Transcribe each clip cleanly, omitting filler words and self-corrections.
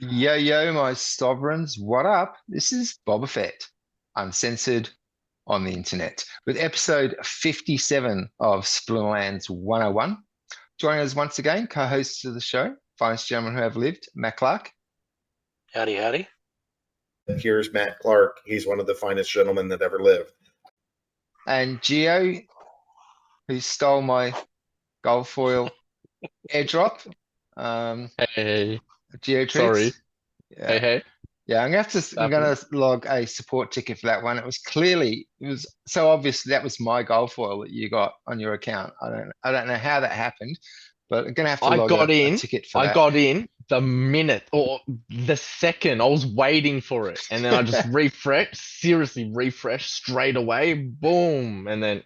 Yo, yo, my sovereigns, what up? This is Boba Fett, uncensored on the internet, with episode 57 of Splinterlands 101. Joining us once again, co-hosts of the show, finest gentlemen who have lived, Matt Clark, Howdy, howdy. Here's Matt Clark. He's one of the finest gentlemen that ever lived. and Geo, who stole my gold foil airdrop. Hey, Geo sorry. treats. Hey, Yeah. hey. Yeah, I'm gonna log a support ticket for that one. It was so obvious that was my gold foil that you got on your account. I don't know how that happened, but I'm gonna have to I log got a in. ticket for I that. got in the minute or the second. I was waiting for it, and then I just refreshed. Seriously, refreshed straight away. Boom, and then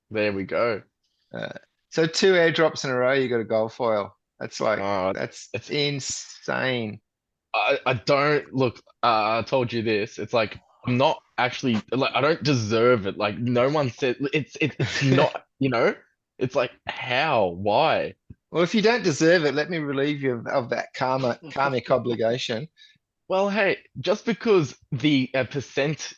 there we go. Uh, so two airdrops in a row, you got a gold foil. Uh, That's it's insane. I don't look. I told you this. It's like I'm not actually like I don't deserve it. Like no one said it's not. It's like how? Why? Well, if you don't deserve it, let me relieve you of that karmic obligation. Well, hey, just because the percentage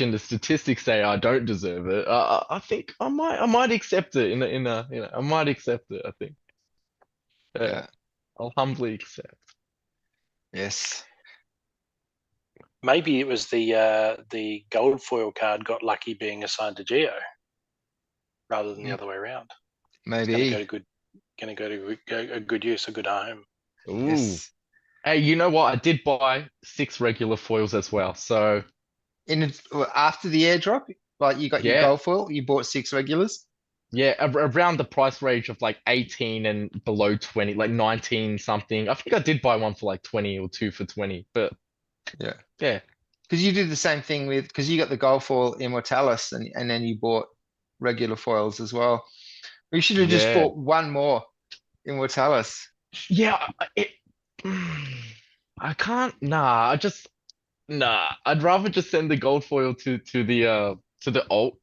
and the statistics say I don't deserve it, I think I might accept it I might accept it. I think uh, Yeah. I'll humbly accept. Yes. Maybe it was the gold foil card got lucky being assigned to Geo rather than the other way around. It's going to go Maybe. to a good use, a good home. Ooh, Yes. hey, you know what? I did buy 6 regular foils as well. So After the airdrop, like you got your yeah, gold foil, you bought six regulars. yeah, around the price range of like 18 and below 20, like 19 something. I think I did buy one for like 20 or two for 20, but Yeah. yeah, Because you did the same thing because you got the gold foil Immortalis and then you bought regular foils as well. We should have just yeah. bought one more Immortalis. Yeah, I can't. Nah, nah. I'd rather just send the gold foil to the alt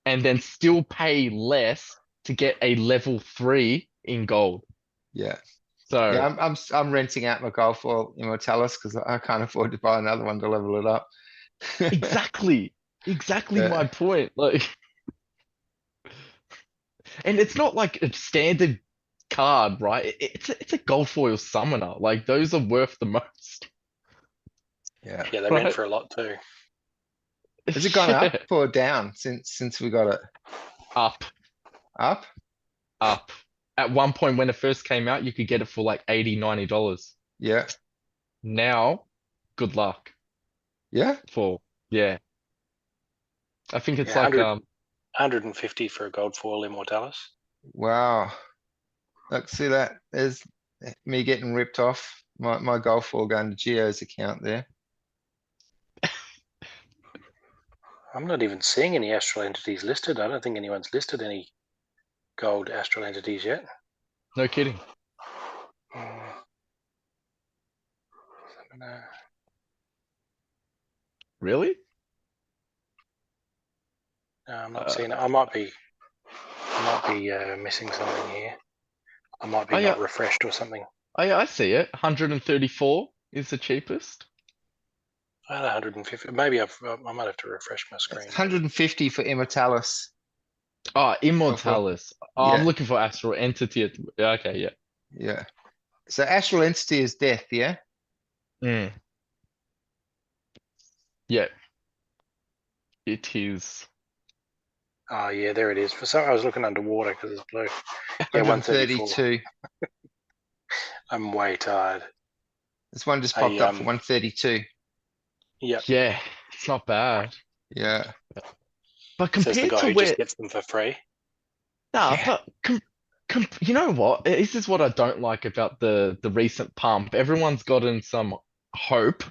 and then still pay less to get a level 3 in gold. Yeah. Yeah, So I'm renting out my gold foil Immortalis because I can't afford to buy another one to level it up. exactly my Yeah. point. Like, and it's not like a standard card, right? It's a gold foil summoner. Like those are worth the most, Yeah. Yeah, they went right? for a lot too. Has it gone up Yeah, or down since we got it up. up? Up. At one point when it first came out, you could get it for like 80, $90. Yeah. Now, good luck Yeah. for yeah. I think it's Yeah, like 150 for a gold foil Immortalis. Wow. Look, see that? There's me getting ripped off. My gold foil going to Geo's account there. I'm not even seeing any astral entities listed. I don't think anyone's listed any gold astral entities yet. no kidding. Really? No, I'm not Uh, seeing it. I might be missing something here. I might be oh yeah, not refreshed or something. oh yeah, I see it. 134 is the cheapest. I had 150. Maybe I might have to refresh my It's screen. 150 for Immortalis. Oh, Gold foil. Immortalis. Oh, I'm Yeah. looking for Astral Entity. Yeah, okay, yeah. Yeah. So astral entity is death, yeah? Mm, yeah, it is. Oh yeah, there it is. For some, I was looking underwater because it's blue. Yeah, 134. 132. I'm way tired. This one just I popped up for 132. Yep. Yeah, it's not bad. Yeah. But Says the compared guy to who where just gets them for free. Nah, Yeah. but you know what? This is what I don't like about the recent pump. Everyone's gotten some hope,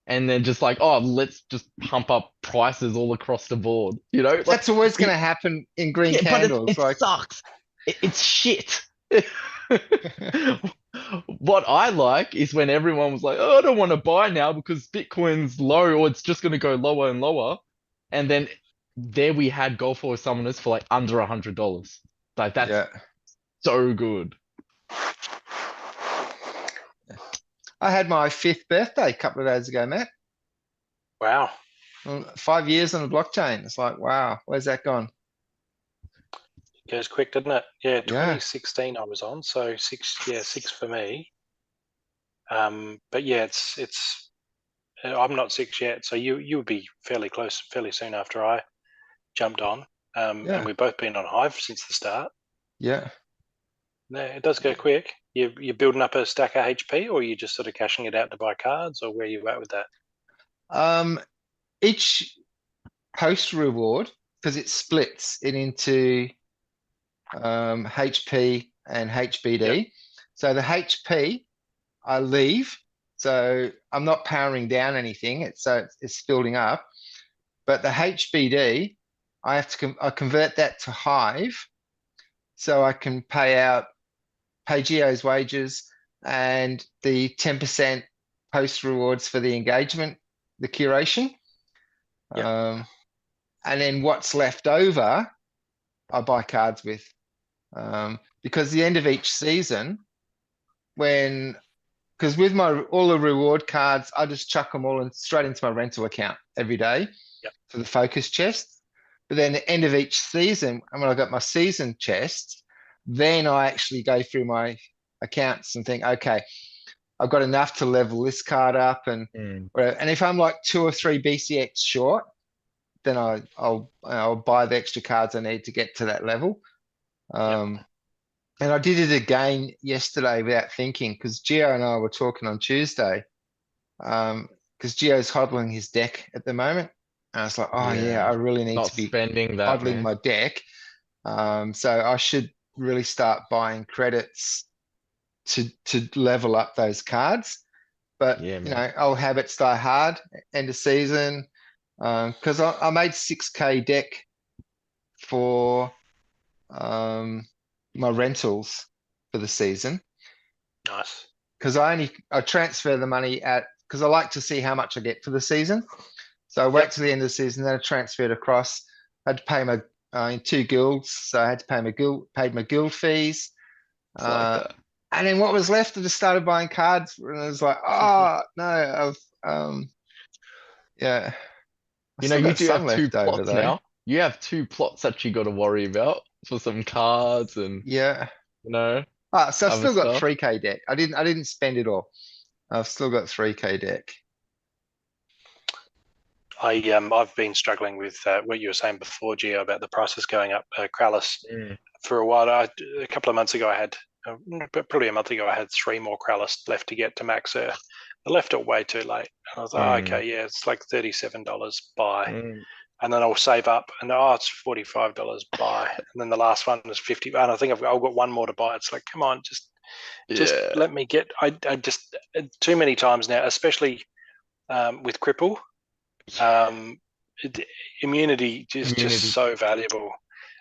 and then just like, oh, let's just pump up prices all across the board. Like That's always going it, to happen in green yeah, but candles. it Like, sucks. It's shit. What I like is when everyone was like, oh, I don't want to buy now because Bitcoin's low, or it's just going to go lower and lower, and then there we had gold for summoners for like under $100. Like that's yeah. so good. I had my 5th birthday a couple of days ago, Matt. Wow. 5 years on the blockchain. It's like, wow, where's that gone? Goes quick, doesn't it? Yeah, Yeah. 2016 I was on, so 6 for me. But yeah, it's I'm not 6 yet, so you would be fairly close, fairly soon after I jumped on. Yeah. And we've both been on Hive since the start. Yeah. No, it does go quick. You're building up a stack of HP, or are you just sort of cashing it out to buy cards, or where are you at with that? Each post reward, because it splits it into HP and HBD. Yep. So the HP I leave, so I'm not powering down anything. It's building up, but the HBD I have to I convert that to Hive, so I can pay Geo's wages and the 10% post rewards for the engagement, the curation. Yep. And then what's left over, I buy cards with. Because the end of each season, because with all the reward cards, I just chuck them all straight into my rental account every day. Yep. For the focus chest. But then the end of each season, and when I got my season chest, then I actually go through my accounts and think, okay, I've got enough to level this card up, and if I'm like 2 or 3 BCX short, then I'll buy the extra cards I need to get to that level. And I did it again yesterday without thinking, because Gio and I were talking on Tuesday, because Gio's hodling his deck at the moment. And I was like, oh yeah, I really need Not to be spending that, hodling man. my deck. So I should really start buying credits to level up those cards. But Yeah, you man. know, old habits die hard end of season. Because I made 6K deck for my rentals for the season. Nice. Because I transfer the money because I like to see how much I get for the season. So I wait till the end of the season, then I transfer it across. I had to pay my in 2 guilds, so I had to paid my guild fees. It's like that. And then what was left, I just started buying cards, and I was like, oh no, yeah. I You know, still you got do some have 2 left over plots though. now. You have 2 plots that you got to worry about for some cards and Yeah. so So I've other still got stuff. 3K deck. I didn't spend it all. I've still got 3K deck. I've been struggling with what you were saying before, Gio, about the prices going up. Krallis for a while. A couple of months ago, I had probably a month ago, I had 3 more Krallis left to get to max. I left it way too late. I was like, okay, yeah, it's like $37 buy, and then I'll save up, and it's $45 buy, and then the last one is 50, and I think I've got 1 more to buy. It's like, come on, just let me get. I just too many times now, especially with Cripple. Immunity is just so valuable.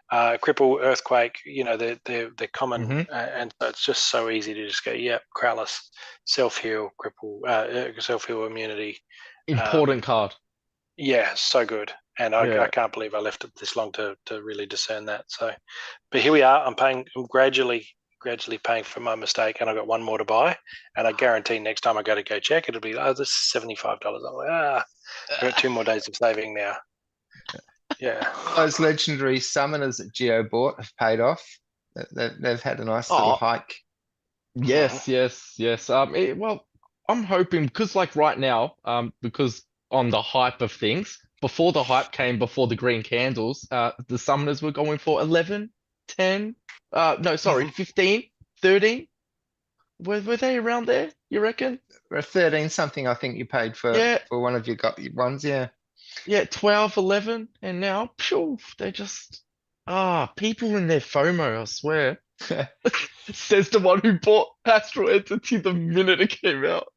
Cripple, Earthquake, you know, they're common, and so it's just so easy to just go, yep, Krallis, self-heal, Cripple, self-heal, immunity. Important card. Yeah, so good. And I can't believe I left it this long to really discern that. So, but here we are. I'm gradually paying for my mistake, and I've got 1 more to buy. And I guarantee next time I go check, it'll be, this is $75. I'm like, I've got 2 more days of saving now. Yeah. Those legendary summoners that Geo bought have paid off. They've had a nice little hike. Yes. Well, I'm hoping, because like right now, because on the hype of things, before the hype came, before the green candles, the summoners were going for 11, 10, no, sorry, 15, 13. Were they around there, you reckon? 13 something, I think you paid for one of your ones, yeah. Yeah, 12, 11, and now, they're just, people in their FOMO, I swear. Says the one who bought Astral Entity the minute it came out.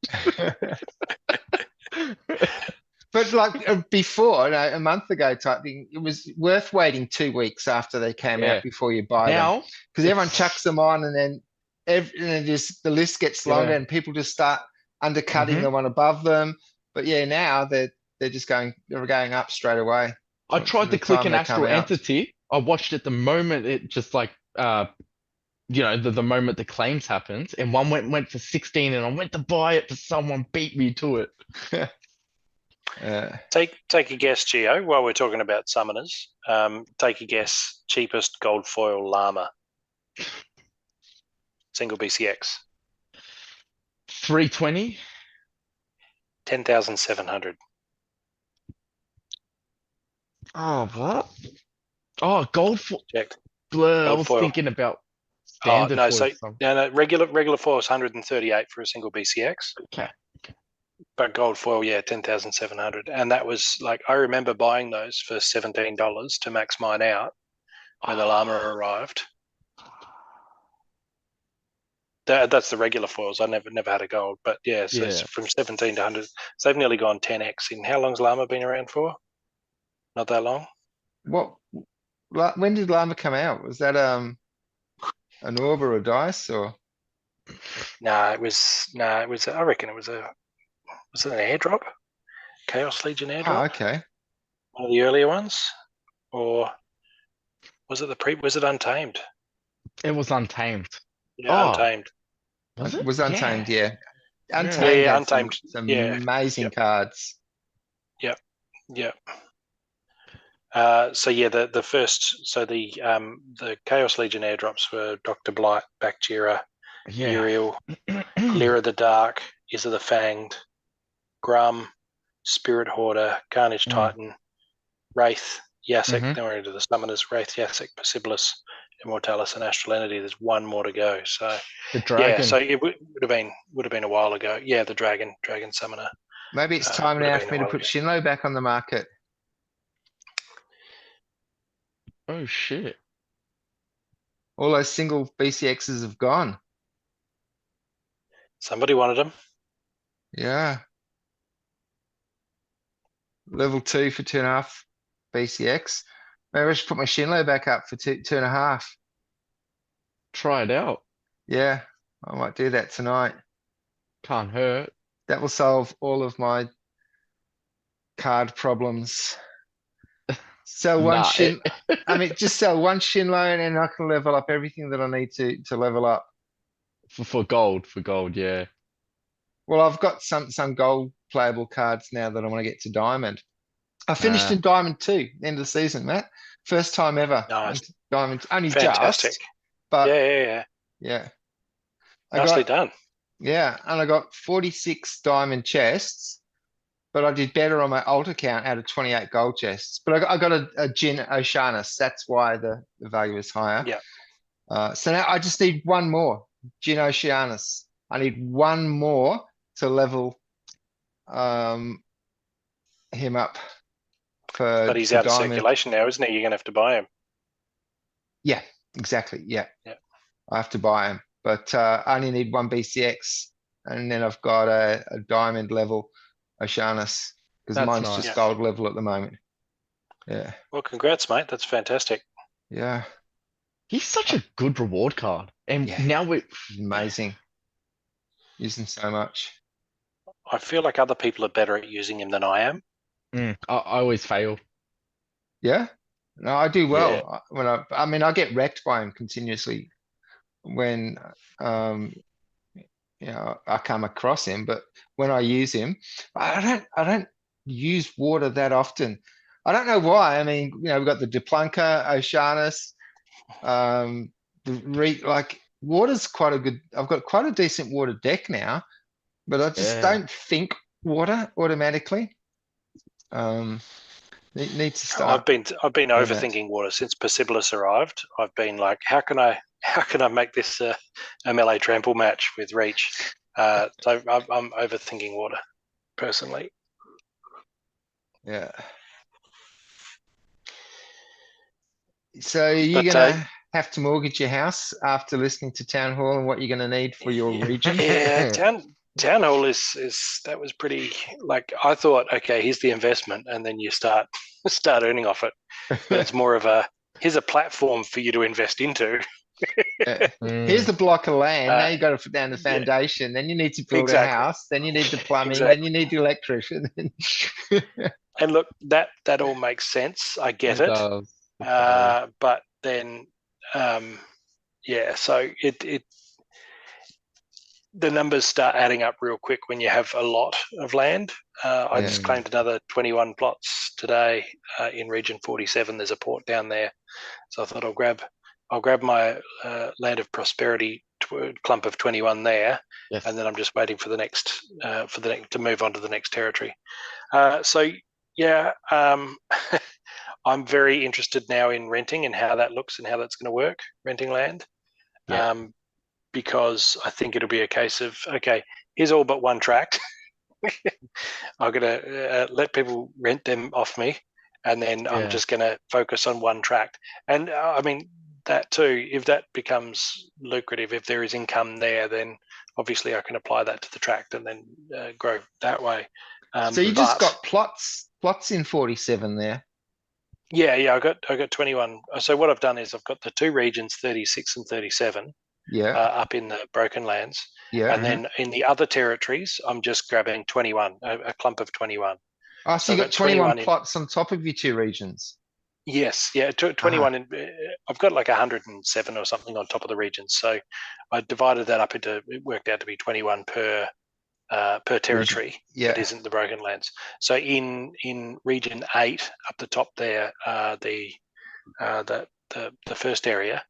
But like before, a month ago type thing, it was worth waiting 2 weeks after they came out before you buy them. Because everyone chucks them on, and then the list gets longer, and people just start undercutting the one above them. But yeah, now they're going up straight away. I tried to click an Astral Entity. I watched it the moment it just like the moment the claims happened, and one went for 16, and I went to buy it, but someone beat me to it. Take a guess, Geo, while we're talking about summoners. Take a guess, cheapest gold foil llama. Single BCX. 320. 10,700. Oh, what? Oh, gold foil. Checked. Blur. I Gold was foil. thinking about Oh, standard no, foil. so no, regular foil is 138 for a single BCX. Okay. But gold foil, yeah, 10,700. And that was like, I remember buying those for $17 to max mine out when the llama arrived. That's the regular foils. I never had a gold, but yeah, so it's from 17 to 100. So they've nearly gone 10x. In how long's llama been around for? Not that long. When did llama come out? Was that an orb or a dice or? It was. I reckon it was an airdrop, Chaos Legion airdrop. Oh, okay. One of the earlier ones, or was it Was it Untamed? It was Untamed. Yeah, Untamed. Was It was Untamed, yeah. Untamed Yeah, had Untamed. some amazing cards. Yep. So yeah, the first, so the Chaos Legion airdrops were Dr. Blight, Bakjira, Uriel, Clear of the Dark, Is of the Fanged, Grum, Spirit Hoarder, Carnage Titan, Wraith, Yassek. Then we're into the summoners: Wraith, Yassek, Persibilis, Immortalis, and Astral Entity. There's one more to go. So the dragon. Yeah, so it would have been a while ago. Yeah, the dragon summoner. Maybe it's time now for me to put Shinlo back on the market. Oh shit. All those single BCXs have gone. Somebody wanted them. Yeah. Level 2 for 2.5 BCX. Maybe I should put my Shinlo back up for 2.5. Try it out. Yeah, I might do that tonight. Can't hurt. That will solve all of my card problems. Sell one just sell one Shinlo and then I can level up everything that I need to level up. For gold, yeah. Well, I've got some gold playable cards now that I want to get to Diamond. I finished in Diamond 2, end of the season, Matt. First time ever. Nice. Diamond, only Fantastic. just. But yeah. Nicely done. Yeah, and I got 46 diamond chests, but I did better on my alt account out of 28 gold chests. But I got a Jin Oceanus. That's why the value is higher. Yeah. So now I just need one more Jin Oceanus. I need one more to level him up for. But he's out of diamond. circulation now, isn't he? You're gonna have to buy him. Yeah, exactly. Yeah. I have to buy him, but I only need one BCX, and then I've got a diamond level Oceanus because mine's nice. just gold level at the moment. Yeah. Well, congrats, mate. That's fantastic. Yeah. He's such a good reward card, and now we're amazing. Using so much. I feel like other people are better at using him than I am. I always fail. Yeah. No, I do well. When I get wrecked by him continuously when I come across him, but when I use him, I don't use water that often. I don't know why. I mean, we've got the Deplunker, Oceanus, water's quite a good. I've got quite a decent water deck now, but I just don't think water automatically. It needs to start. I've been overthinking water since Persibilis arrived. I've been like, how can I make this a melee trample match with Reach? So I'm overthinking water personally. Yeah. So you're gonna have to mortgage your house after listening to Townhall and what you're gonna need for your region. Yeah, Townhall is that was pretty. Like I thought, okay, here's the investment, and then you start earning off it. But it's more of here's a platform for you to invest into. Here's the block of land. Now you got to put down the foundation. Then you need to build a house. Then you need the plumbing. Then you need the electrician. And look, that all makes sense. I get it. Does. But then yeah, so the numbers start adding up real quick when you have a lot of land. I Yeah. just claimed another 21 plots today in Region 47. There's a port down there, so I thought I'll grab my Land of Prosperity clump of 21 there, Yes. and then I'm just waiting for the next to move on to the next territory. So yeah, I'm very interested now in renting and how that looks and how that's going to work, renting land. Yeah. Because I think it'll be a case of, okay, here's all but one tract. I'm going to let people rent them off me, and then I'm just going to focus on one tract. And I mean, that too, if that becomes lucrative, if there is income there, then obviously I can apply that to the tract and then grow that way. So you just got plots in 47 there. Yeah, I got 21. So what I've done is I've got the two regions, 36 and 37. Yeah. Up in the Broken Lands. Yeah. And then in the other territories, I'm just grabbing 21, a clump of 21. Oh, so you got 21 plots on top of your two regions. Yes, yeah, 21. I've got like 107 or something on top of the regions. So I divided that up into, it worked out to be 21 per territory. Yeah. That isn't the Broken Lands. So in Region 8 up the top there, the first area.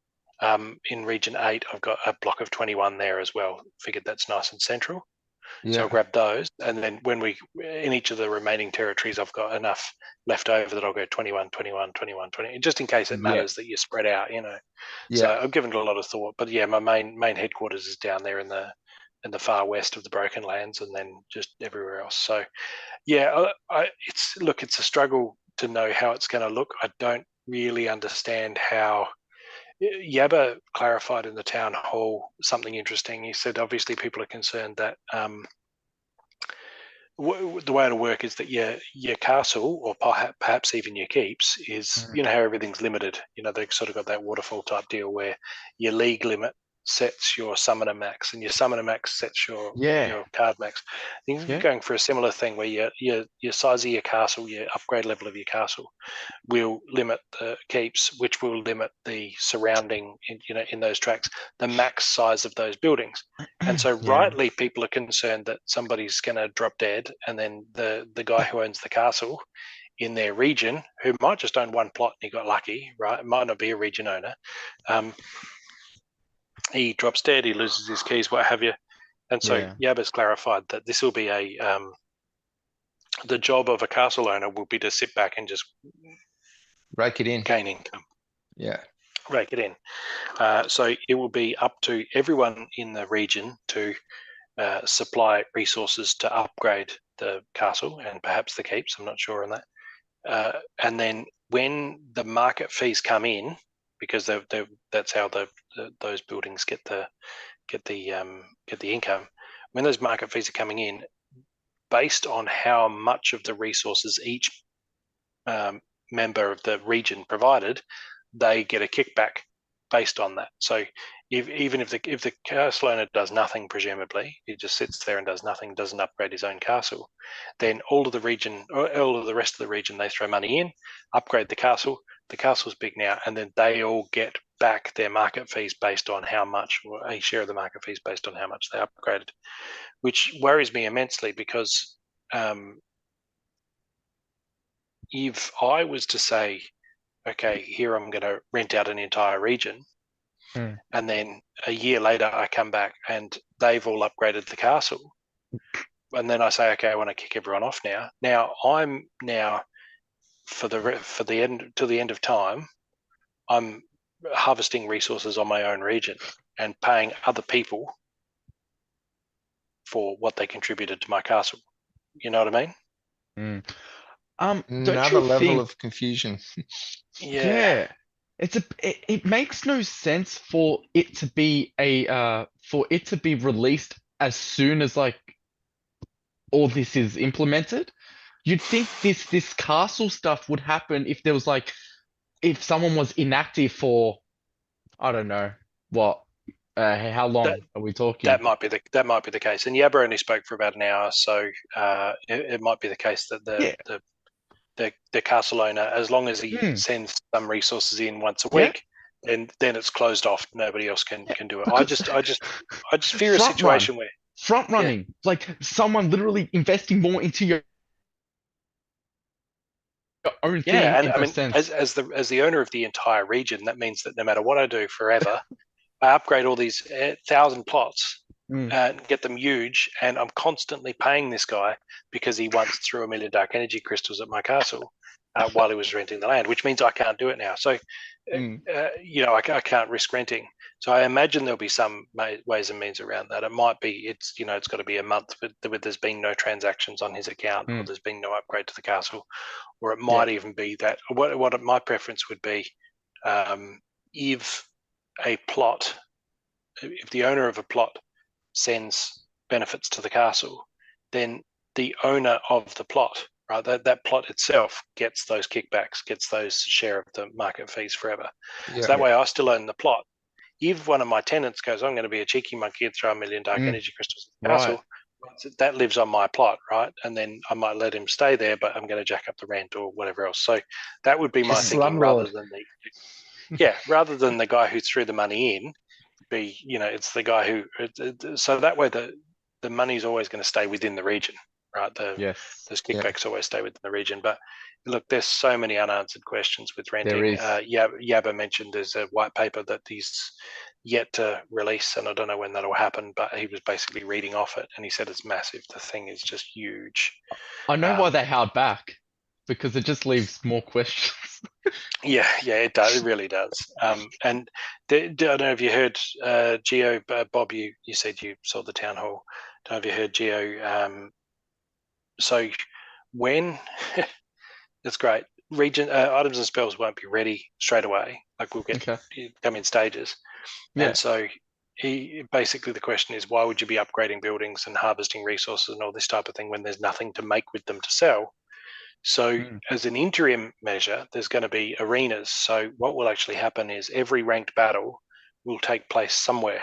In Region 8, I've got a block of 21 there as well. Figured that's nice and central. Yeah. So I'll grab those. And then in each of the remaining territories, I've got enough left over that I'll go 21, 21, 21, 20, just in case it matters that you spread out, Yeah. So I've given it a lot of thought. But yeah, my main headquarters is down there in the far west of the Broken Lands, and then just everywhere else. So yeah, it's a struggle to know how it's going to look. I don't really understand how. Yabba clarified in the town hall something interesting. He said, obviously, people are concerned that the way it'll work is that your castle, or perhaps even your keeps, is how everything's limited. They've sort of got that waterfall type deal where your league limit sets your summoner max, and your summoner max sets your card max. You're going for a similar thing where your size of your castle, your upgrade level of your castle, will limit the keeps, which will limit the surrounding, in those tracks, the max size of those buildings. And so rightly, people are concerned that somebody's going to drop dead, and then the guy who owns the castle in their region, who might just own one plot and he got lucky, right? It might not be a region owner. He drops dead, he loses his keys, what have you. And so Yabba's clarified that this will be the job of a castle owner will be to sit back and just rake it in, gain income. Yeah, rake it in. So it will be up to everyone in the region to supply resources to upgrade the castle and perhaps the keeps. I'm not sure on that. And then when the market fees come in, because that's how those buildings get the income. When those market fees are coming in, based on how much of the resources each member of the region provided, they get a kickback based on that. So if the castle owner does nothing, presumably he just sits there and does nothing, doesn't upgrade his own castle, then all of the rest of the region, they throw money in, upgrade the castle. The castle's big now, and then they all get back their market fees based on how much, or a share of the market fees based on how much they upgraded, which worries me immensely because if I was to say, okay, here I'm going to rent out an entire region, and then a year later I come back and they've all upgraded the castle, and then I say, okay, I want to kick everyone off now. Now I'm for the end of time, I'm harvesting resources on my own region and paying other people for what they contributed to my castle. You know what I mean? Another level of confusion. Yeah. It makes no sense for it to be released as soon as all this is implemented. You'd think this castle stuff would happen if there was if someone was inactive for, I don't know what, how long are we talking? That might be the case. And Yabba only spoke for about an hour, so it might be the case that the castle owner, as long as he sends some resources in once a week, then it's closed off. Nobody else can do it. I just fear a Front situation where front running, like someone literally investing more into your own thing and in I a mean, sense. as the owner of the entire region, that means that no matter what I do forever, I upgrade all these 1,000 plots and get them huge, and I'm constantly paying this guy because he once threw 1 million dark energy crystals at my castle while he was renting the land, which means I can't do it now. So, I can't risk renting. So I imagine there'll be some ways and means around that. It might be it's got to be a month with there's been no transactions on his account, or there's been no upgrade to the castle, or it might even be that what my preference would be, if the owner of a plot sends benefits to the castle, then the owner of the plot, right, that plot itself gets those kickbacks, gets those share of the market fees forever. So that way I still own the plot. If one of my tenants goes, I'm going to be a cheeky monkey and throw 1 million dark energy crystals at the castle, that lives on my plot, right? And then I might let him stay there, but I'm going to jack up the rent or whatever else. So that would be my thinking, rather than the guy who threw the money in. It's the guy who. So that way the money's always going to stay within the region, right? Those kickbacks always stay within the region. But look, there's so many unanswered questions with renting. There is. Yabba mentioned there's a white paper that he's yet to release, and I don't know when that'll happen, but he was basically reading off it, and he said it's massive. The thing is just huge. I know why they held back, because it just leaves more questions. Yeah, it does. It really does. And I don't know if you heard Geo, Bob. You said you saw the town hall. Don't know if you heard Geo. So when that's great. Region items and spells won't be ready straight away. Like we'll get come in stages. And so basically the question is, why would you be upgrading buildings and harvesting resources and all this type of thing when there's nothing to make with them to sell? So as an interim measure, there's going to be arenas. So what will actually happen is every ranked battle will take place somewhere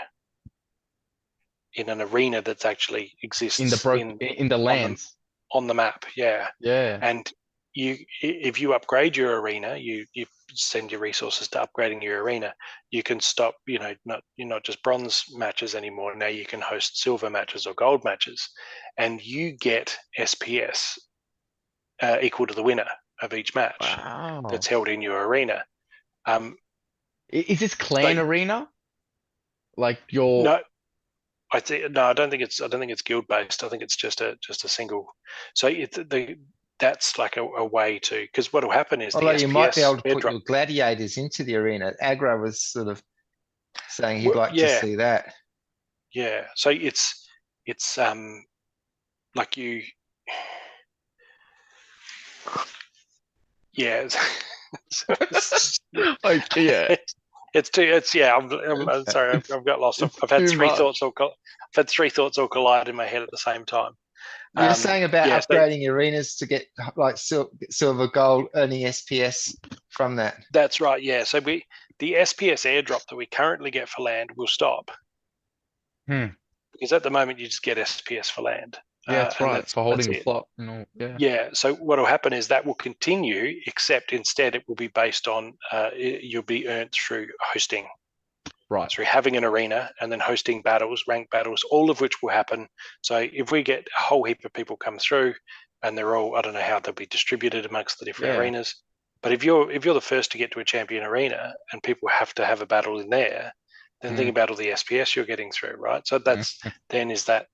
in an arena that's actually exists in the lands on the map. Yeah. And if you upgrade your arena, you send your resources to upgrading your arena, you can stop, you're not just bronze matches anymore. Now you can host silver matches or gold matches, and you get SPS equal to the winner of each match that's held in your arena. Is this clan arena? Like your No, I don't think it's guild based. I think it's just a single. So that's like a way to, because what will happen is although you might be able to put your gladiators into the arena. Aggro was sort of saying he'd like to see that. Yeah, so it's like you. Yeah. I'm sorry. I've got lost. I've had three thoughts all collide in my head at the same time. You're saying about upgrading arenas to get like silver, gold, earning SPS from that. That's right. Yeah. So the SPS airdrop that we currently get for land will stop. Because at the moment you just get SPS for land. Yeah, that's right. For holding the plot. Yeah. So what will happen is that will continue, except instead it will be based on you'll be earned through hosting. Right. Through having an arena and then hosting battles, ranked battles, all of which will happen. So if we get a whole heap of people come through, and they're all, I don't know how they'll be distributed amongst the different arenas, but if you're the first to get to a champion arena and people have to have a battle in there, then think about all the SPS you're getting through, right? So that's then is that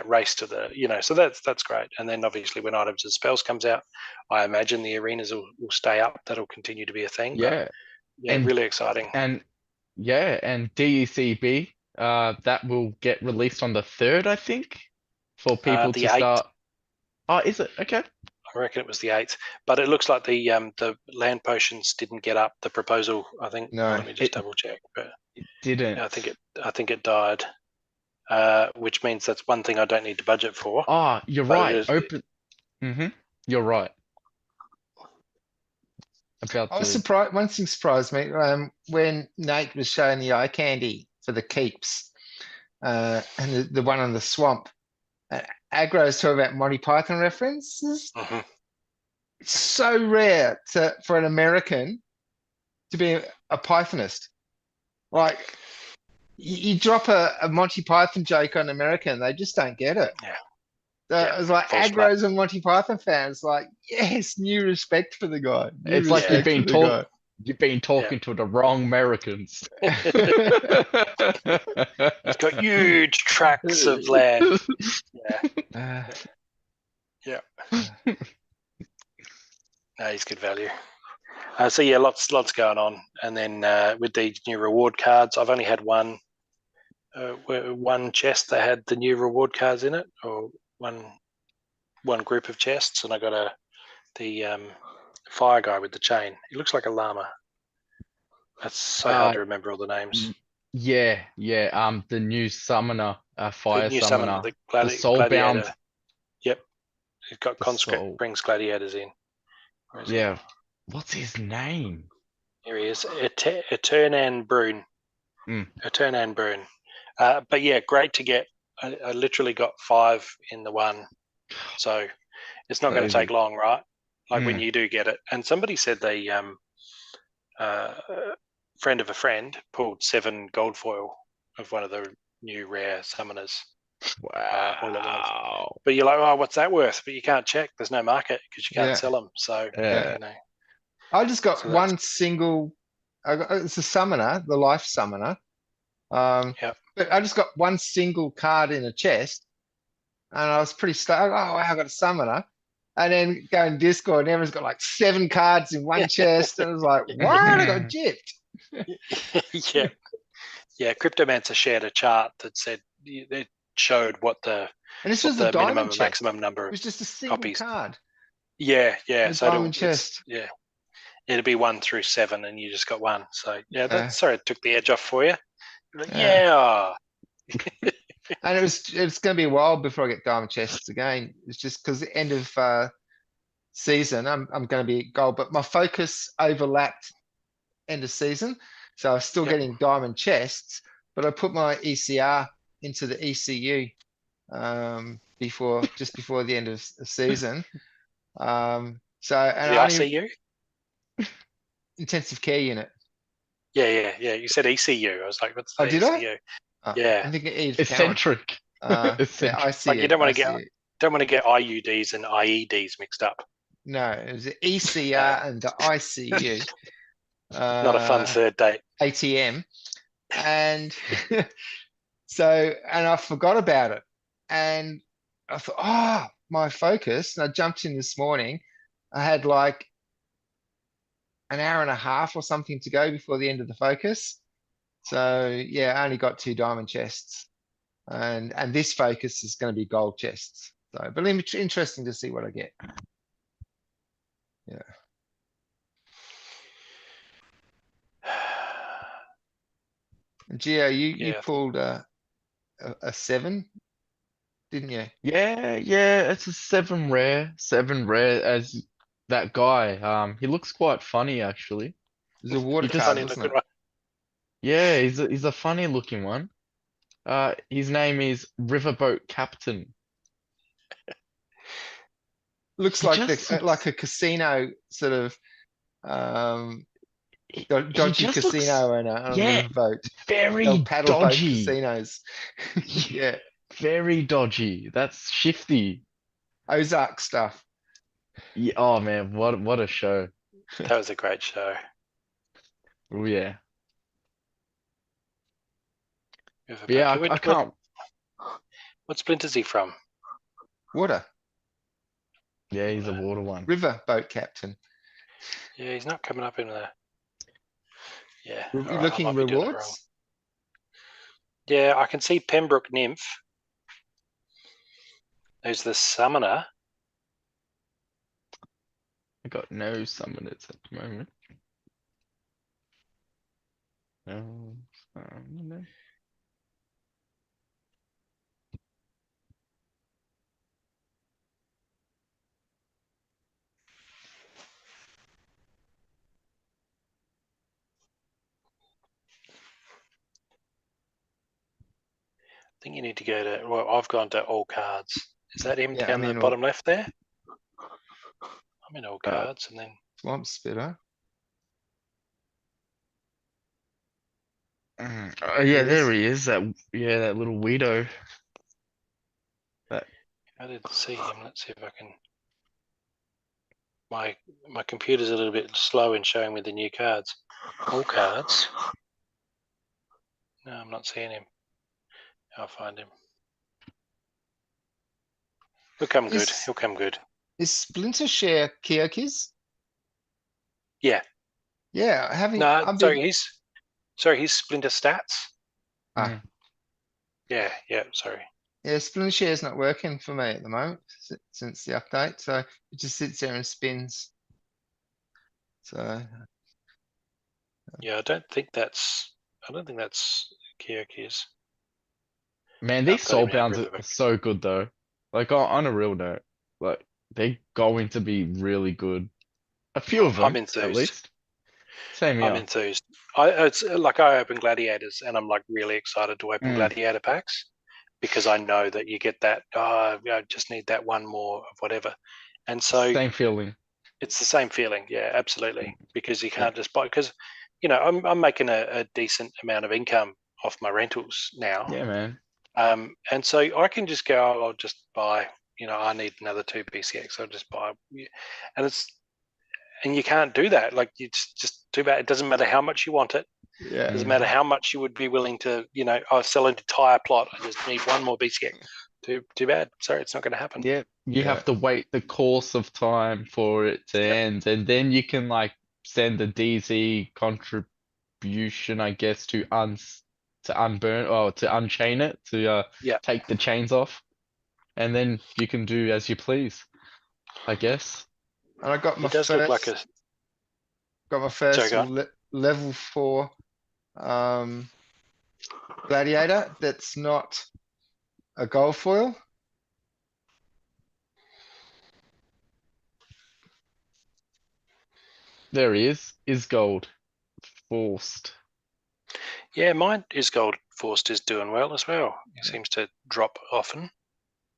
race to the, so that's great. And then obviously when items and spells comes out, I imagine the arenas will stay up. That'll continue to be a thing. Yeah. And really exciting. And DECB, that will get released on the 3rd, I think, for people to 8th. start. Oh, is it? Okay. I reckon it was the 8th, but it looks like the land potions didn't get up. The proposal, I think. No, let me just double check. But it didn't. I think it died, which means that's one thing I don't need to budget for. Oh, you're right. You're right. I was surprised. One thing surprised me when Nate was showing the eye candy for the keeps, and the one on the swamp. Aggro's talking about Monty Python references. It's so rare for an American to be a Pythonist. Like, you drop a Monty Python joke on American, they just don't get it. Yeah. It was like false flat. aggros and Monty Python fans, like, yes, new respect for the guy. New It's like respect for the guy. you've been talking to the wrong Americans. He's got huge tracts of land. Uh, Yeah. No, he's good value. So yeah, lots going on. And then with these new reward cards, I've only had one chest that had the new reward cards in it, or one group of chests, and I got the fire guy with the chain. He looks like a llama. That's so hard to remember all the names. Yeah. The new summoner, fire The new summoner, the the soulbound. gladiator. Yep, he's got The conscript, soul. brings gladiators in. Where is he? Yeah. What's his name? Here he is, Eternan Brune. Eternan Brune. But yeah, great to get. I literally got 5 in the one, so it's not going to take long, right? Like when you do get it. And somebody said they friend of a friend pulled 7 gold foil of one of the new rare summoners. Wow. But you're like, oh, what's that worth? But you can't check. There's no market because you can't sell them. So Yeah. I just got So one single. It's a summoner, the life summoner. Yep. But I just got one single card in a chest, and I was pretty stoked. Oh, wow, I got a summoner. And then go in Discord, and everyone's got like 7 cards in one chest, and I was like, what? I got gypped. Yeah. Cryptomancer shared a chart that said it showed what the And this was the minimum diamond and chest. maximum number It of was just a single copies. card. Yeah. The So diamond chest. it'll be 1 through 7, and you just got 1. So yeah, sorry, it took the edge off for you. Like, And it's going to be a while before I get diamond chests again. It's just because the end of season, I'm going to be gold, but my focus overlapped end of season, so I'm still getting diamond chests. But I put my ECR into the ECU just before the end of the season. So and the ICU. Intensive care unit. Yeah. You said ECU. I was like, what's the did ECU? I? I think Eccentric. ICU. Like you don't want to get IUDs and IEDs mixed up. No, it was the ECR and the ICU. Not a fun third date. ATM. And and I forgot about it. And I thought, my focus. And I jumped in this morning. I had like an hour and a half or something to go before the end of the focus. So yeah, I only got 2 diamond chests. And this focus is going to be gold chests. So, but it's interesting to see what I get. Yeah. Gio, you pulled a 7, didn't you? Yeah, it's a 7 rare as that guy. He looks quite funny actually. There's a water just- card, Funny wasn't looking it? one. Yeah, he's a funny looking one. His name is Riverboat Captain. Looks He like just like a casino sort of dodgy just looks- casino on a riverboat. Very They'll paddle boat dodgy. casinos. Yeah. Very dodgy. That's shifty. Ozark stuff. Yeah, oh man, what a show. That was a great show. Oh yeah. Riverboat. But yeah, I can't. What splint is he from? Water. Yeah, he's a water one. River boat captain. Yeah, he's not coming up in the. Yeah. You all right, I looking might be doing it wrong. rewards? Yeah, I can see Pembroke Nymph. There's the summoner. I got no summoners at the moment. No summoner. I think you need to go to. Well, I've gone to all cards. Is that him Yeah, down I'm the in bottom left there? I'm in all cards, and then Swamp spitter. Oh, yeah, there he is. That little weirdo. That I didn't see him. Let's see if I can. My computer's a little bit slow in showing me the new cards. All cards. No, I'm not seeing him. I'll find him. He'll come good. Is He'll come good. is Splinter Share Kyoki's? Yeah. Yeah, having No, I've sorry. been He's Splinter Stats. ah, Yeah. Sorry. yeah, Splinter Share's not working for me at the moment since the update, so it just sits there and spins. So Yeah, I don't think that's Kyoki's. man, No, these I've got him now. soulbounds are so good though. Like on a real note, like they're going to be really good. A few of I'm them, at enthused. least. Same I'm here. enthused. It's like I open gladiators, and I'm like really excited to open gladiator packs because I know that you get that. Oh, I just need that one more of whatever, and so Same feeling. it's the same feeling. Yeah, absolutely. Because you can't just buy because, I'm making a decent amount of income off my rentals now. Yeah, man. And so I can just go. I'll just buy. I need another 2 BCX. I'll just buy, and you can't do that. Like it's just too bad. It doesn't matter how much you want it. yeah. It doesn't matter how much you would be willing to. I sell an entire plot. I just need one more BCX. Too bad. Sorry, it's not going to happen. Yeah, you Yeah. have to wait the course of time for it to Yep. end, and then you can like send a DZ contribution, I guess, to unburn or to unchain it to Yeah. take the chains off, and then you can do as you please, I guess. And I got my It does look like first Sorry, go on. level 4 gladiator that's not a gold foil. There he is gold forced. Yeah, mine is gold forced is doing well as well. It seems to drop often.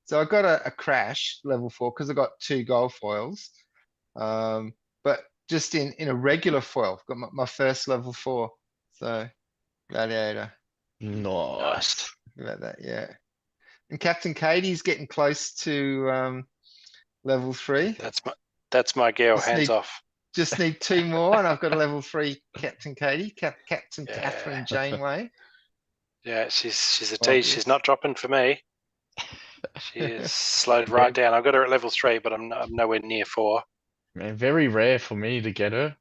So I got a crash level 4 because I got 2 gold foils. But just in a regular foil, got my first level 4. So gladiator. Nice. About that, yeah. And Captain Katie's getting close to level 3. That's my girl. Just Hands need- off. Just need 2 more, and I've got a level 3 Captain Katie, Captain Yeah. Catherine Janeway. Yeah, she's a tease. Obvious. She's not dropping for me. She is slowed right down. I've got her at level 3, but I'm nowhere near 4. Man, very rare for me to get her.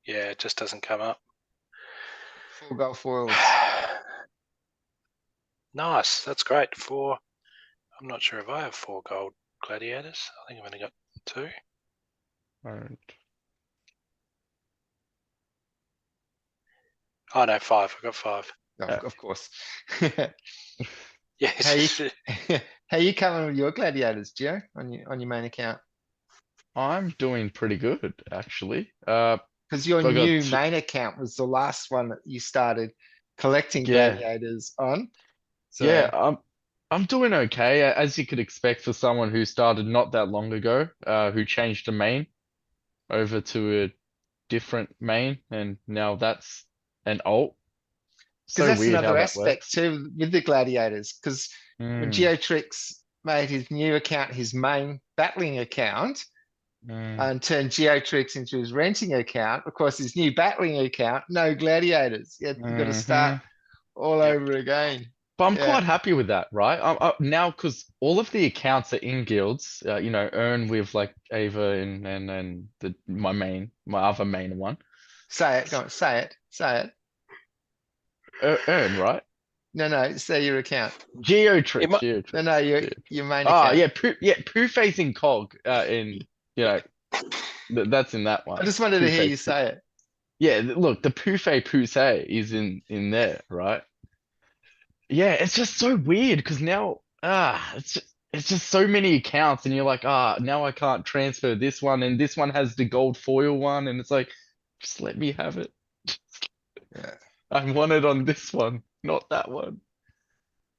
Yeah, it just doesn't come up. 4 gold foils. Nice. That's great. 4. I'm not sure if I have 4 gold gladiators. I think I've only got 2. Alright. Oh no, 5. I've got 5. Of course. Yes. How you coming with your gladiators, Gio, on your main account? I'm doing pretty good, actually. Because your I got new two- main account was the last one that you started collecting Yeah. gladiators on. So Yeah, I'm doing okay, as you could expect for someone who started not that long ago, who changed the main over to a different main, and now that's an alt. because So that's weird how another that aspect works. too with the gladiators. Because when Mm, Geotrix made his new account his main battling account mm, and turned Geotrix into his renting account, of course, his new battling account, no gladiators. You got to start mhm. all Yep. over again. But I'm Yeah. quite happy with that, right? Now, because all of the accounts are in guilds, earn with like Ava and my other main one. Say it, go on, say it. Earn, right? No, say your account. Geotrix, It might- Geotrix. No, your main account. Yeah, Poo-Face in Cog, that's in that one. I just wanted to hear Poo-Face you say it. Yeah, look, the Poo-Say is in there, right? Yeah, it's just so weird because now, it's just so many accounts, and you're like, now I can't transfer this one, and this one has the gold foil one, and it's like, just let me have it. Yeah. I want it on this one, not that one.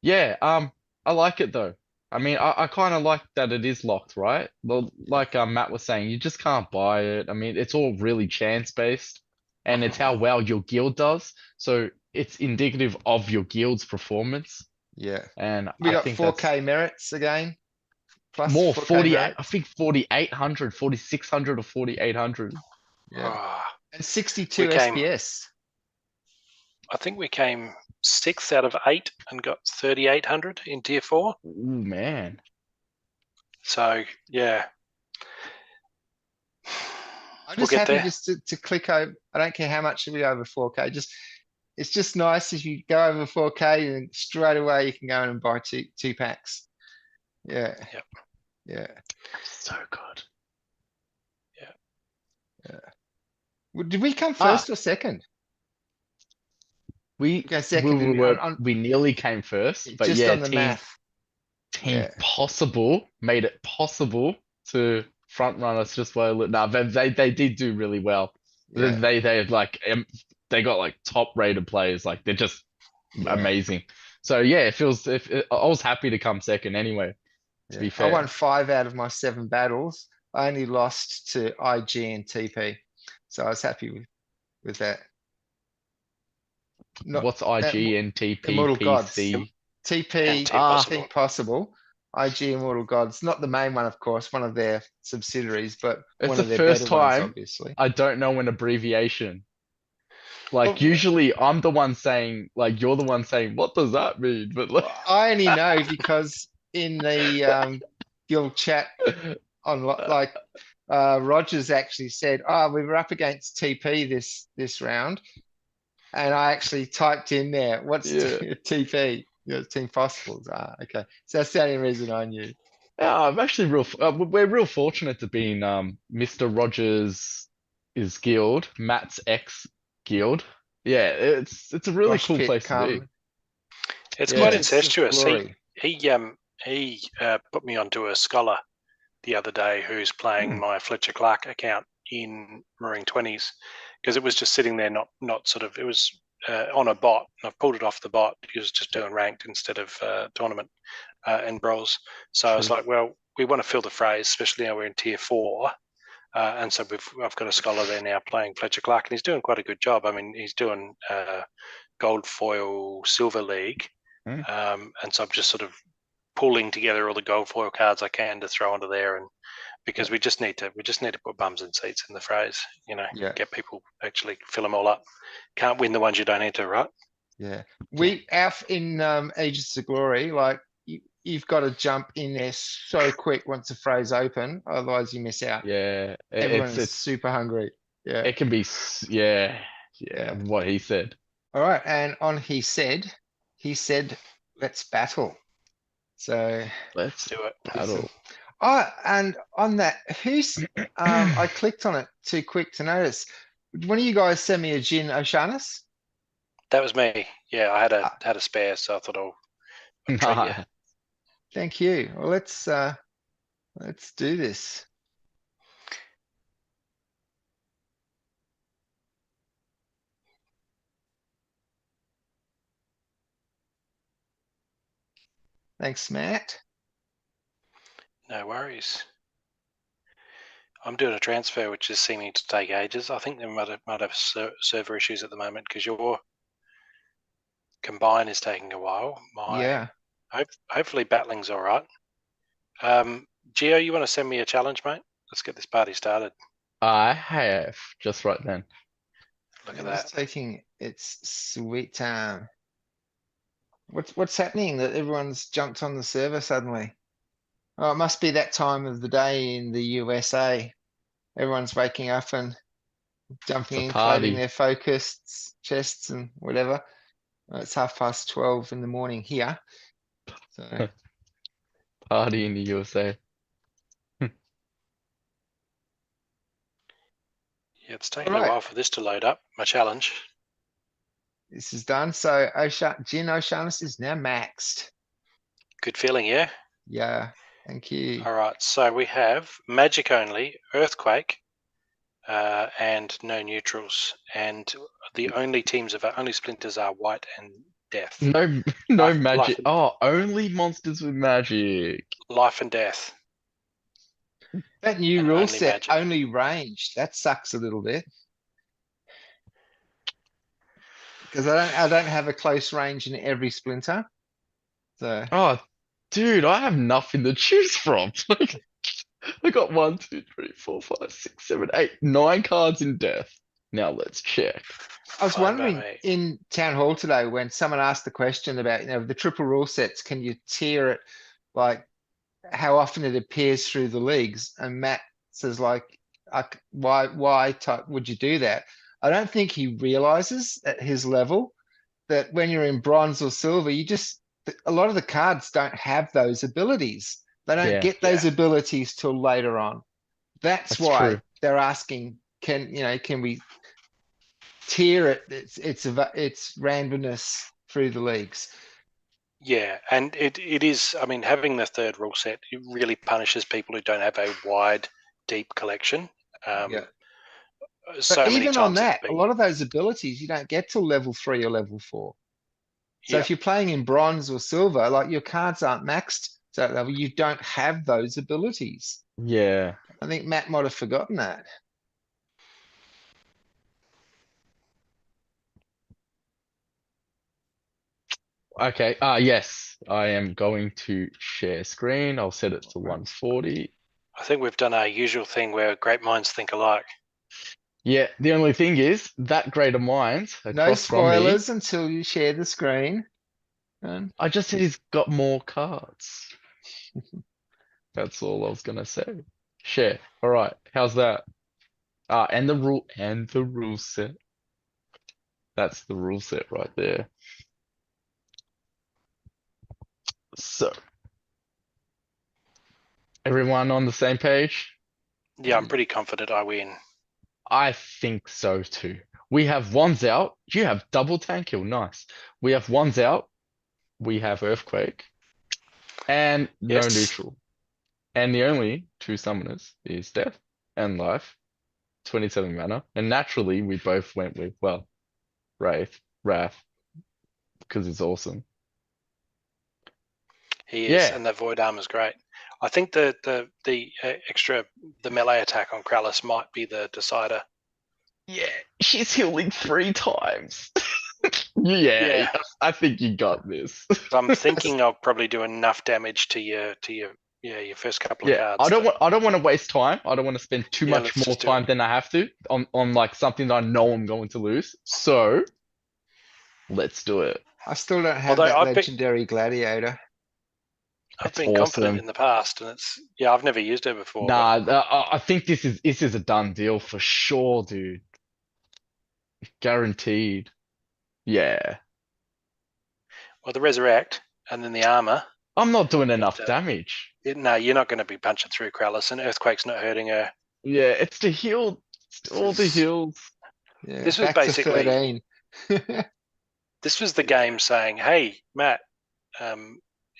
Yeah, I like it though. I mean, I kind of like that it is locked, right? Well, like Matt was saying, you just can't buy it. I mean, it's all really chance based, and it's how well your guild does. So it's indicative of your guild's performance, Yeah. and We I got think 4K merits again. Plus more 4K 48. merits. I think 4,800, 4,600, or 4,800. Yeah. Ah, And 62 we came, SPS. I think we came 6th out of 8 and got 3,800 in tier 4. Ooh, man. So yeah, I'm we'll just get happy there. just to click over. I don't care how much we over 4K. It's just nice if you go over 4K and straight away you can go in and buy two packs. Yeah. Yep. Yeah. So good. Well, did we come first or second? We Okay, second. Didn't we? we nearly came first, but Just yeah, on the math. Team Yeah. Possible made it possible to front run us just well. No, they did do really well. Yeah. They like they got like top rated players. Like they're just Yeah. amazing. So yeah, it feels. I was happy to come second anyway. To be I fair, won 5 out of my 7 battles. I only lost to IG and TP, so I was happy with that. Not what's that IG and TP Immortal Gods. PC? TP And Team Possible. Team Possible. IG Immortal Gods, not the main one, of course, one of their subsidiaries, but It's one the of their first better ones, time obviously. I don't know an abbreviation. Like Well, usually I'm the one saying, like you're the one saying, what does that mean? But like, I only know because in the guild chat on like Rogers actually said, "Oh, we were up against TP this round," and I actually typed in there, "What's yeah. TP?" Team Possibles. Okay, so that's the only reason I knew. Yeah, I'm actually we're real fortunate to be in Mr. Rogers' guild, Matt's ex guild. Yeah, it's a really Mosh cool pit place to be. come. It's Yeah. quite Agents of incestuous. Glory. He put me onto a scholar the other day who's playing my Fletcher Clark account in Marine 20s because it was just sitting there, not sort of, it was on a bot, and I've pulled it off the bot because it was just doing ranked instead of tournament and bros. So I was True. like, well, we want to fill the phrase, especially now we're in tier 4. And so I've got a scholar there now playing Fletcher Clark, and he's doing quite a good job. I mean, he's doing gold foil silver league, and so I'm just sort of pulling together all the gold foil cards I can to throw onto there, and because we just need to put bums in seats in the phrase, Yeah. get people actually fill them all up. Can't win the ones you don't enter, right? Yeah, we in Agents of Glory, like you've got to jump in there so quick once the phrase open, otherwise you miss out. Yeah, Everyone is it's super hungry. Yeah. it can be yeah. Yeah. What he said. All right, and on he said, let's battle. So Let's Do it. battle. oh, and on that, who's I clicked on it too quick to notice. One of you guys send me a Jin O'Shaughnessy? That was me. Yeah, I had a spare, so I thought I'll treat you. Nah. Thank you. Well, let's do this. Thanks, Matt. No worries. I'm doing a transfer, which is seeming to take ages. I think they might have server issues at the moment because your combine is taking a while. Yeah. Hopefully battling's all right. Gio, you want to send me a challenge, mate? Let's get this party started. I have just right then. Look at It's that. taking its sweet time. What's happening that everyone's jumped on the server suddenly? Oh, it must be that time of the day in the USA. Everyone's waking up and jumping in, party. claiming their focused chests and whatever. It's 12:30 in the morning here. So Party in the USA. Yeah, it's taking Alright. a while for this to load up. My challenge. this is done. So Jin O'Shaughnessy is now maxed. Good feeling, yeah? Yeah, thank you. All right, so we have magic only, earthquake, and no neutrals. And the only splinters are white and death. No Life- magic. life- Oh, only monsters with magic. Life and death. That new And rule only set, magic. only range, that sucks a little bit. Because I don't have a close range in every splinter. So Oh, dude, I have nothing to choose from. Like, I got 1, 2, 3, 4, 5, 6, 7, 8, 9 cards in death. Now let's check. I was Fine by wondering me. in town hall today when someone asked the question about, the triple rule sets, can you tier it like how often it appears through the leagues? And Matt says like, why type would you do that? I don't think he realizes at his level that when you're in bronze or silver, a lot of the cards don't have those abilities. They don't Yeah, get those abilities till later on. That's that's why true. they're asking, can we tier it? It's randomness through the leagues. Yeah, and it is. I mean, having the third rule set, it really punishes people who don't have a wide, deep collection. Yeah. So But many even on times it's that, a been. lot of those abilities you don't get till level 3 or level 4. So Yeah, if you're playing in bronze or silver, like your cards aren't maxed to that level, you don't have those abilities. Yeah. I think Matt might have forgotten that. Okay. Yes, I am going to share screen. I'll set it to 140. I think we've done our usual thing where great minds think alike. Yeah, the only thing is that great of minds No across from me. spoilers until you share the screen. And I just said he's got more cards. That's all I was gonna say. Share. All right. How's that? And the rule set. That's the rule set right there. So, everyone on the same page? Yeah, I'm pretty confident I win. I think so too. We have ones out. You have double tank kill. Nice. We have ones out. We have earthquake. And no Yes. neutral. And the only two summoners is death and life. 27 mana. And naturally, we both went with, well, Wrath, because it's awesome. He is, Yeah. and the void armor is great. I think the extra melee attack on Krallis might be the decider. Yeah, she's healing 3 times. Yeah, I think you got this. So I'm thinking I'll probably do enough damage to your first couple of Yeah, cards. I don't want to waste time. I don't want to spend too Yeah, much let's more just do time it. than I have to on like something that I know I'm going to lose. So let's do it. I still don't have Although that I've been legendary gladiator. It's confident awesome. in the past, and I've never used it before. Nah, I think this is a done deal for sure, dude. Guaranteed. Yeah. Well, the resurrect and then the armor. I'm not doing enough damage. No, you're not going to be punching through Krallis, and Earthquake's not hurting her. Yeah, it's the heal. It's all the heals. Yeah, This was back to basically 13. this was the game saying, "Hey, Matt,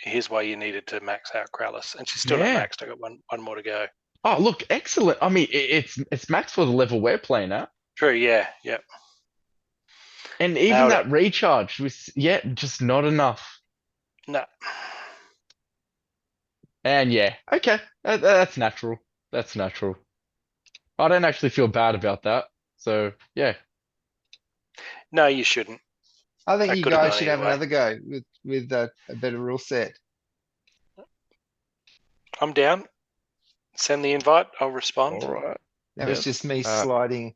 here's why you needed to max out Krallis," and she's still not Yeah. maxed. I got one more to go. Oh, look, excellent. I mean, it's max for the level we're playing at. True. Yeah. And even Nailed that recharge was, just not enough. No. And yeah, okay, that's natural. That's natural. I don't actually feel bad about that. So yeah, No, you shouldn't. I think That you could have guys gone should either have way. another go with a better rule set. I'm down. Send the invite. I'll respond. all right. That was Yes. just me sliding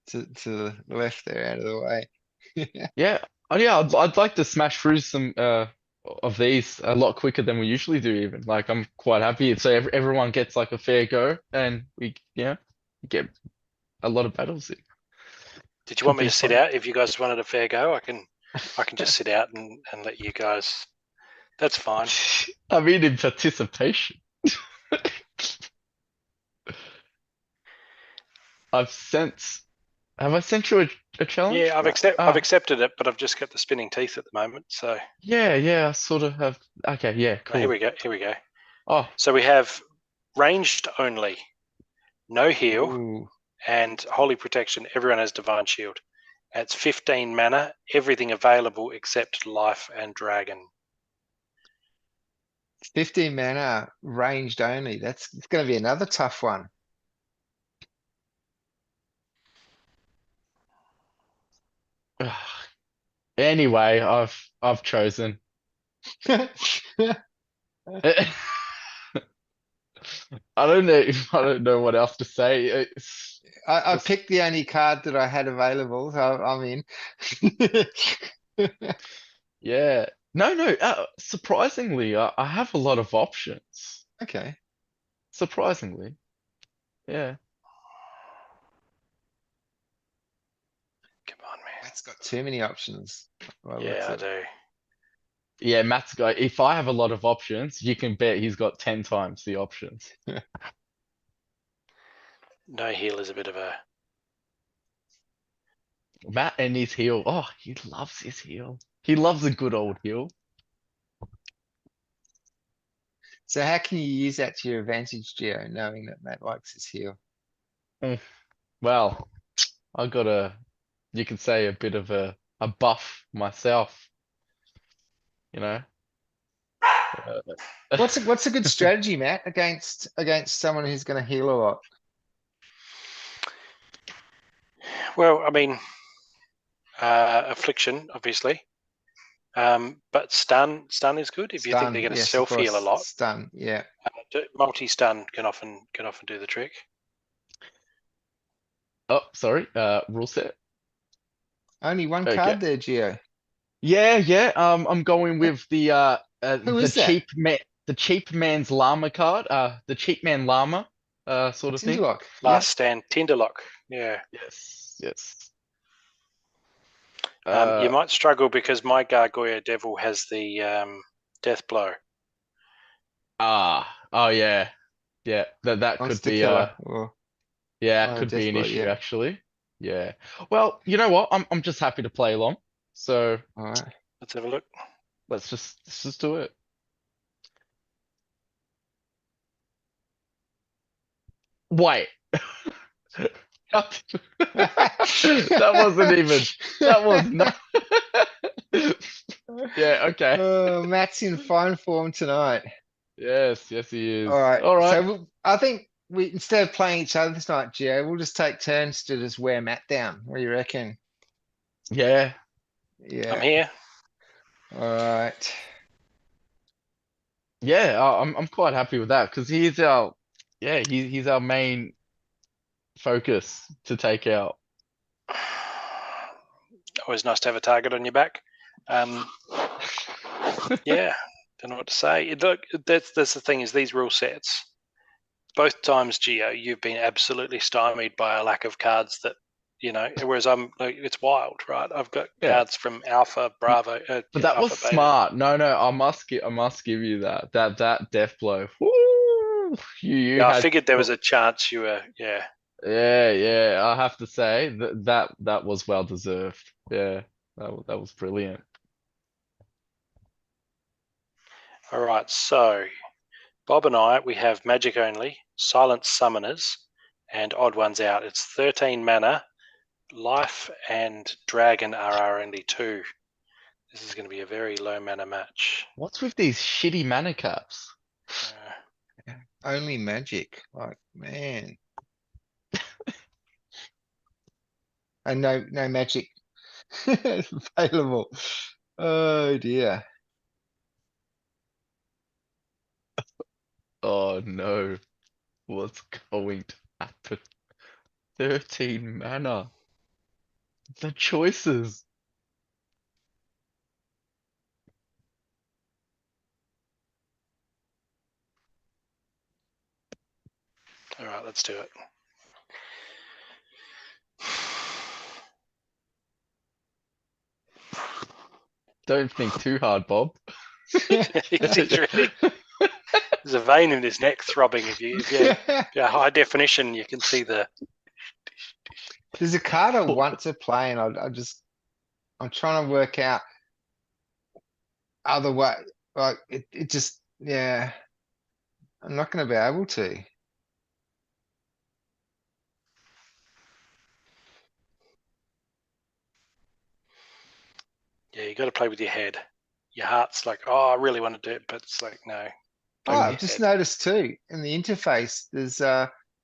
to the left there out of the way. Yeah. Oh yeah, I'd like to smash through some of these a lot quicker than we usually do. Even like I'm quite happy. So everyone gets like a fair go, and we get a lot of battles in. Did you want me Could to be sit fun. out? If you guys wanted a fair go, I can just sit out and let you guys. That's fine. I mean, in participation. Have I sent you a challenge? Yeah, I've accepted it, but I've just got the spinning teeth at the moment. So Yeah, I sort of have. Okay, yeah, oh, here cool. we go. Oh, So we have ranged only, no heal, Ooh, and holy protection. Everyone has divine shield. It's 15 mana, everything available except life and dragon. 15 mana ranged only. It's going to be another tough one. ugh. Anyway, I've chosen. I don't know. I don't know what else to say. It's I just picked the only card that I had available, so I'm in. yeah. No, no. Surprisingly, I have a lot of options. Okay. Surprisingly, yeah. Come on, man. That's got too many options. by the looks Yeah, I of it. do. Yeah, Matt's guy. If I have a lot of options, you can bet he's got 10 times the options. No heal is a bit of a. Matt and his heel. Oh, he loves his heel. He loves a good old heel. So how can you use that to your advantage, Gio, knowing that Matt likes his heel? Well, I got you could say a bit of a buff myself, you know. What's a good strategy, Matt, against someone who's going to heal a lot? Well, I mean, affliction, obviously. But stun is good if you think they're Stun, going to yes, of self heal a course. lot. Stun, yeah. Multi stun can often do the trick. Oh, sorry. Rule set. Only one Okay. card there, Gio. Yeah, yeah. I'm going with Who the is that? cheap man's llama card. The cheap man llama, sort of thing. Tinderlock. Last stand, Tinderlock. Yeah. Yes, yes. You might struggle because my Gargoyle Devil has the death blow. Oh yeah, yeah. That could Monster be killer. Or yeah, it could be death an blow, issue yeah. actually. Yeah. Well, you know what? I'm just happy to play along. So Alright. Let's have a look. let's just do it. Wait. That wasn't even. That was not. Yeah. Okay. Oh, Matt's in fine form tonight. Yes. Yes, he is. Alright, All right. so I think we, instead of playing each other this night, Gio, we'll just take turns to just wear Matt down. What do you reckon? Yeah. I'm Yeah, here. alright. Yeah. I'm quite happy with that because he's our. Yeah. He's our main focus to take out. Always nice to have a target on your back. Yeah, don't know what to say. Look, that's the thing is these rule sets. Both times, Gio, you've been absolutely stymied by a lack of cards that Whereas I'm like, it's wild, right? I've got Yeah. cards from Alpha, Bravo, But that was Alpha, Beta. smart. No, no, I must give you that. That death blow. Woo! You Yeah, I had figured there was a chance you were. Yeah. yeah, yeah. I have to say that was well deserved. Yeah, that was brilliant. All right. So Bob and I, we have magic only, silent summoners, and odd ones out. It's 13 mana. Life and dragon are only 2. This is going to be a very low mana match. What's with these shitty mana caps? Only magic, like, man. And no magic available. Oh dear. Oh no, what's going to happen? 13 mana. The choices. All right, let's do it. Don't think too hard, Bob. He's ready. There's a vein in his neck throbbing. If you high definition, you can see the. There's a card I want to play and I'm trying to work out other way, like it just, yeah. I'm not gonna be able to. Yeah, you got to play with your head. Your heart's like, oh, I really want to do it, but it's like, no. Oh, Play with I've your just head. noticed too, in the interface, there's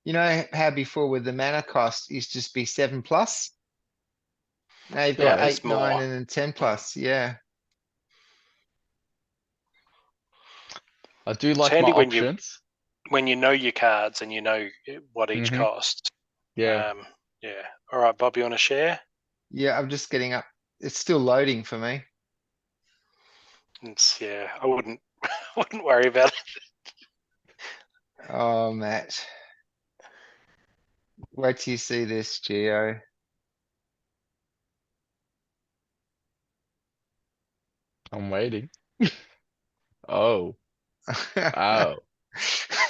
you know how before with the mana cost used to just be 7+? Now you've Yeah, got that's 8, 9, more. and then 10 plus. Yeah. I do It's like my handy options. when you know your cards and you know what each Mhm. costs. Yeah. Yeah. All right, Bob, you want to share? Yeah, I'm just getting up. It's still loading for me. Yeah, I wouldn't wouldn't worry about it. Oh, Matt. Wait till you see this, Geo. I'm waiting. Oh. Oh.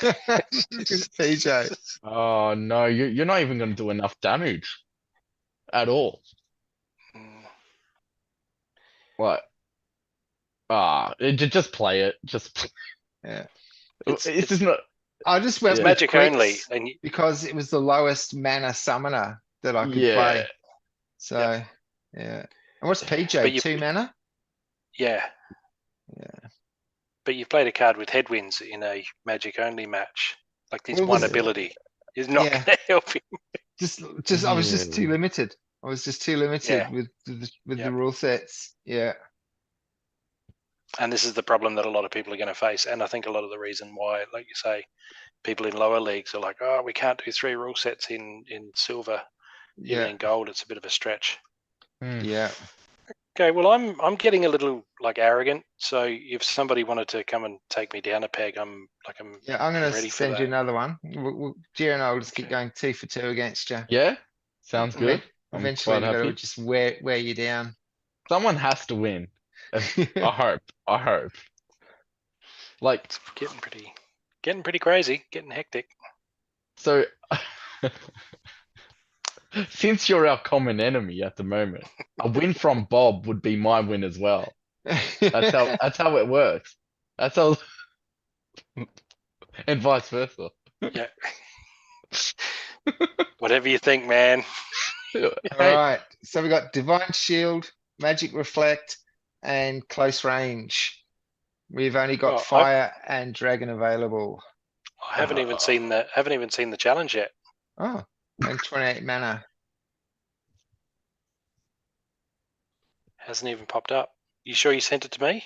PJ. Oh no, you're not even gonna do enough damage at all. Mm. What? Just play it. Just Yeah. this It's is not. I just went It's with magic only, crits and because it was the lowest mana summoner that I could Yeah. play. So, yeah. And what's PJ? But you- 2 mana? yeah, Yeah. but you've played a card with headwinds in a magic only match. Like this Well, one this- ability is not Yeah. going to help you. Just I was just too Yeah. limited. I was just too limited Yeah. with the Yep. rule sets. Yeah. And this is the problem that a lot of people are going to face. And I think a lot of the reason why, like you say, people in lower leagues are like, oh, we can't do 3 rule sets in silver, even Yeah. in gold. It's a bit of a stretch. Yeah. Okay, well, I'm getting a little like arrogant. So if somebody wanted to come and take me down a peg, I'm Yeah, I'm gonna ready for send you that. another one. Gio and I will just keep Okay. going 2 for 2 against you. Yeah. Sounds good. I'm Eventually, quite we got to happy. just wear you down. Someone has to win. I hope. I hope. Like It's getting pretty crazy, getting hectic. so. Since you're our common enemy at the moment, a win from Bob would be my win as well. That's how it works. That's how, and vice versa. Yeah. Whatever you think, man. All Hey, right, so we got Divine Shield, Magic Reflect, and Close Range. We've only got Oh, Fire and Dragon available. I haven't even seen the challenge yet. Oh, and 28 mana. Hasn't even popped up. You sure you sent it to me?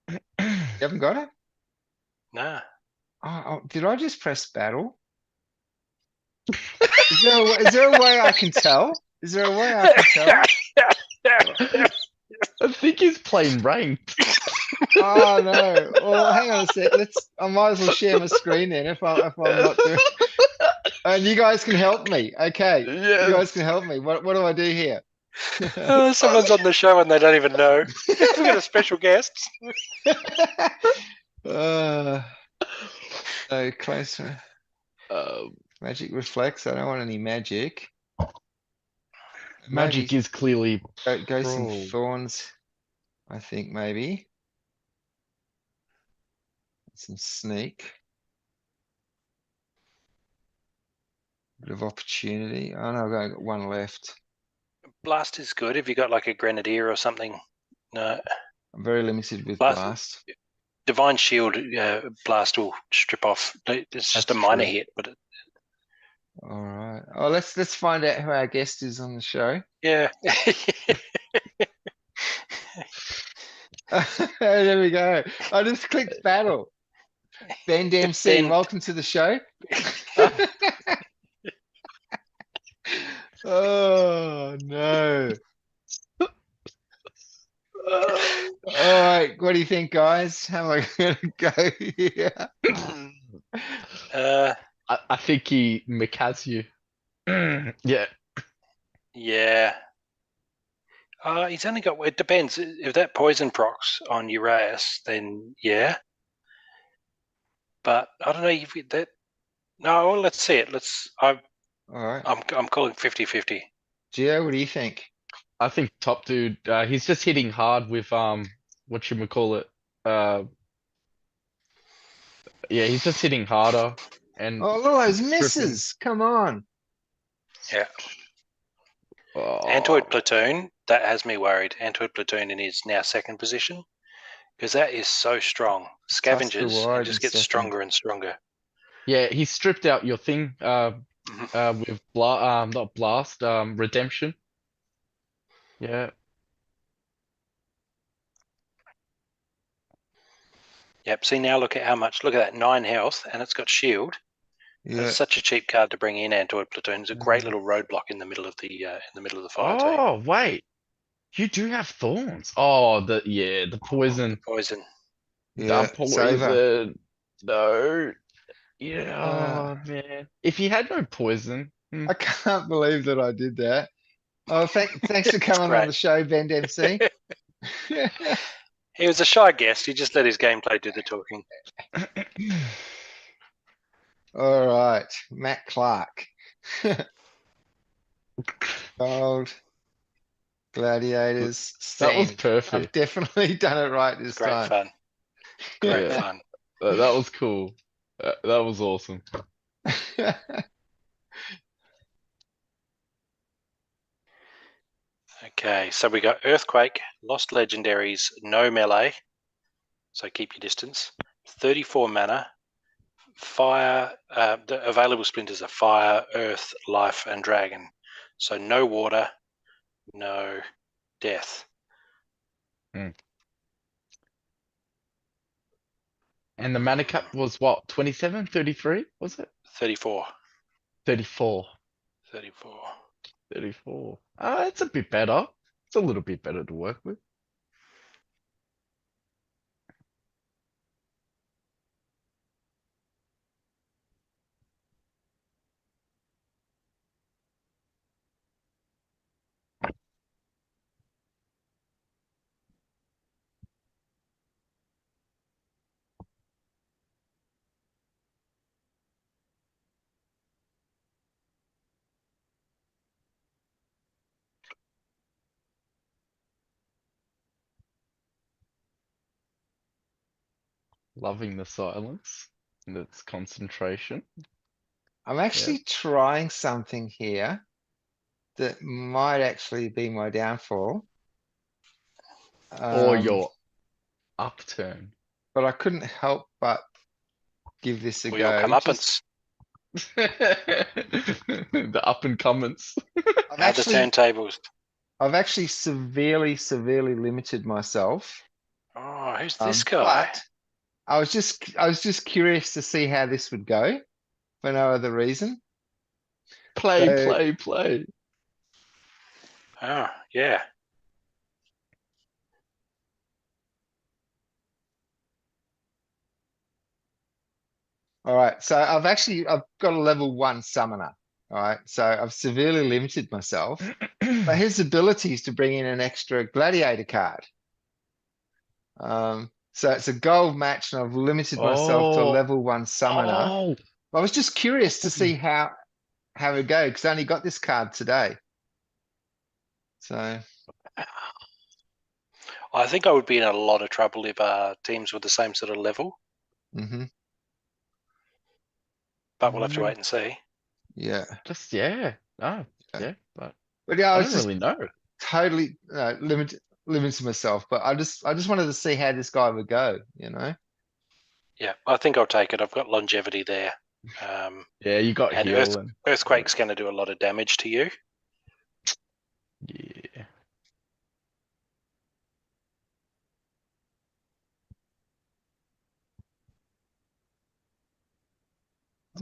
You haven't got it? Nah. Oh, did I just press battle? Is there a way I can tell? Is there a way I can tell? I think he's playing ranked. Oh no. Well, hang on a sec. I might as well share my screen then if I'm not doing. And you guys can help me. Okay. You guys can help me. What do I do here? Someone's on the show and they don't even know. We've got a special guest. So closer. Magic reflects. I don't want any magic. Magic Maybe is clearly Ghosts and pro. Thorns. I think maybe. Some sneak. Bit of opportunity. Oh no, I've got one left. Blast is good. Have you got like a grenadier or something? No. I'm very limited with Blast- blast. Divine Shield blast will strip off. It's just That's a minor true. hit, but All right. Oh, let's find out who our guest is on the show. yeah. There we go. I just clicked battle. Ben Dempsey, Ben. welcome to the show. Oh no. All right, what do you think, guys? How am I gonna go here? I think he has you. Yeah. Yeah. He's only got. It depends. If that poison procs on Uraeus, then yeah. But I don't know if that. No, well, let's see it. All right. I'm calling 50-50. Gio, what do you think? I think top dude, he's just hitting hard with what you call it? Yeah, he's just hitting harder and Oh, look at those stripping. misses. Come on. Yeah. Oh, Antoid Platoon, that has me worried. Antoid Platoon in his now second position. Because that is so strong. Scavengers wide it just in gets second. stronger and stronger. Yeah, he stripped out your thing Mhm. with not blast, redemption. Yeah. Yep. See now, look at how much. Look at that 9 health, and it's got shield. Yeah. It's such a cheap card to bring in Android platoon. It's a great Mm. little roadblock in the middle of the fire team. Oh, wait. You do have thorns. Oh, the poison. The poison. Yeah. The Saver. poison. No. Yeah, Uh, oh man. If he had no poison, I can't believe that I did that. Oh, thanks for It's coming on great. the show, Ben Dempsey. He was a shy guest. He just let his gameplay do the talking. All right, Matt Clark. Gold, gladiators, that was sand. I've perfect. definitely done it right this Great time. fun. Great Yeah. fun. That was cool. That was awesome. Okay, so we got Earthquake, Lost Legendaries, no melee, so keep your distance. 34 mana, fire. The available splinters are fire, earth, life, and dragon. So no water, no death. And the mana cap was what? 27, 33? Was it? 34. 34. 34. 34. It's a bit better. It's a little bit better to work with. Loving the silence and its concentration. I'm actually trying something here that might actually be my downfall. Or your upturn. But I couldn't help but give this a Or your go. comeuppance. The up and comers. I've How the actually, turntables. I've actually severely limited myself. Oh, who's this guy? But I was just curious to see how this would go for no other reason. Play, So, play, play. Oh, yeah. all right. So I've got a level 1 summoner. All right. So I've severely limited myself. But his ability is to bring in an extra gladiator card. So it's a gold match, and I've limited myself to a Oh, level 1 summoner. oh. I was just curious to see how it go, because I only got this card today. So I think I would be in a lot of trouble if teams were the same sort of level, mhm. but we'll have to wait and see. Yeah. Just, yeah. Oh, Yeah. yeah. But But yeah, I I was don't just really know. totally limited myself, but I just wanted to see how this guy would go, you know? Yeah, I think I'll take it. I've got longevity there. Yeah, you got And heal and Earthquake's going to do a lot of damage to you. yeah.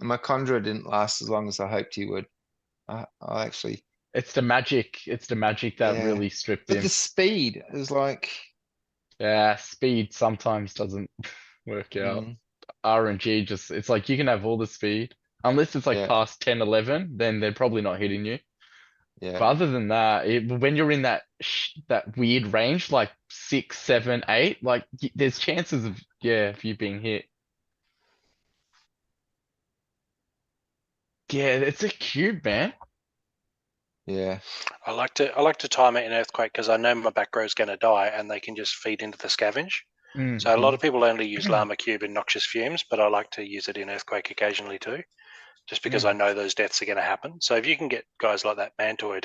My Conjurer didn't last as long as I hoped he would. I actually, It's the magic. It's the magic that yeah. really stripped But him. the speed is like, Yeah, speed sometimes doesn't work out. mm, RNG just, it's like you can have all the speed. Unless it's like yeah, past 10, 11, then they're probably not hitting you. But yeah. other than that, when you're in that weird range, like 6, 7, 8, like there's chances of, yeah, of you being hit. Yeah, it's a cube, man. Yeah. I like to time it in Earthquake because I know my back row is going to die and they can just feed into the scavenge. So a lot of people only use Llama Cube in Noxious Fumes, but I like to use it in Earthquake occasionally too, just because I know those deaths are going to happen. So if you can get guys like that Mantoid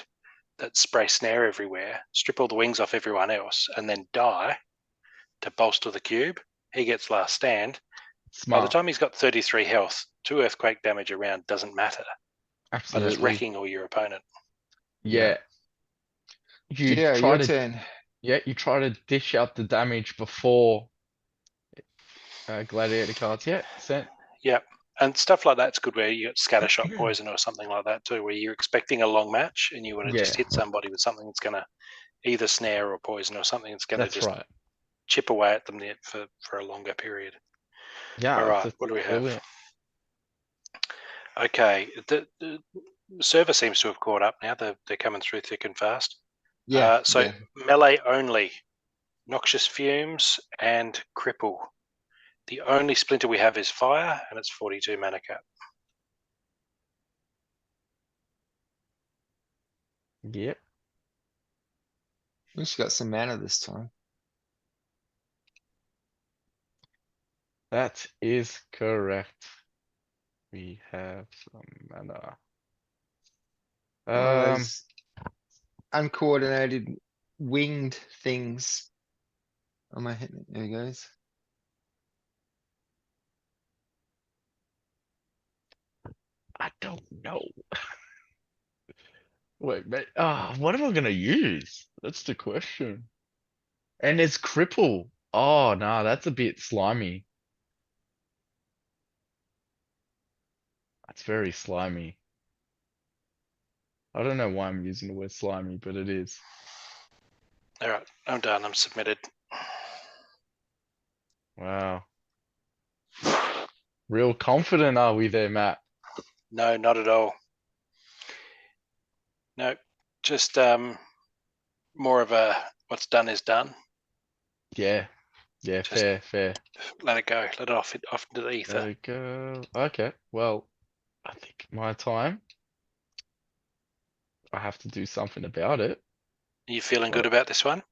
that spray snare everywhere, strip all the wings off everyone else, and then die to bolster the cube, he gets last stand. By the Smart. time he's got 33 health, 2 earthquake damage around doesn't matter. And it's Absolutely. wrecking all your opponent. Yeah. You Gio, try your to turn. you try to dish out the damage before gladiator cards. Yeah, sent. Yep. And stuff like that's good where you got scattershot poison or something like that too, where you're expecting a long match and you want to just Yeah. hit somebody with something that's going to either snare or poison or something that's going to That's just right. chip away at them for a longer period. Yeah. All right, that's what do we have? brilliant. Okay, the server seems to have caught up now. They're coming through thick and fast. Yeah. So yeah. melee only, noxious fumes and cripple. The only splinter we have is fire, and it's 42 mana cap. Yep. We just got some mana this time. That is correct. We have some mana. One of those uncoordinated winged things. On my head. There he goes. I don't know. Wait, mate. What am I gonna use? That's the question. And it's cripple. Oh no, that's a bit slimy. That's very slimy. I don't know why I'm using the word slimy, but it is. All right, I'm done. I'm submitted. Wow. Real confident are we there, Matt? No, not at all. No, just more of a what's done is done. Yeah. Yeah, Just- fair. Let it go. Let it off into the ether. There we go. Okay, well, I think my time. I have to do something about it. Are you feeling good about this one?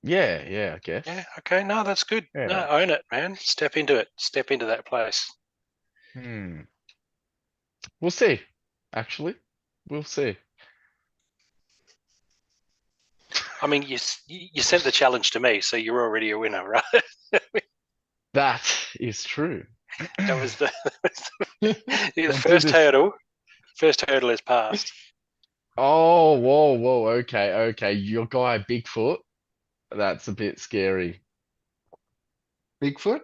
Yeah, I guess. Yeah. Okay. No, that's good. Yeah. No, own it, man. Step into it. Step into that place. We'll see. Actually, we'll see. I mean, you sent the challenge to me, so you're already a winner, right? That is true. That was the Let's do first this. hurdle. First hurdle is passed. Oh, whoa. Okay. Your guy Bigfoot. That's a bit scary. Bigfoot?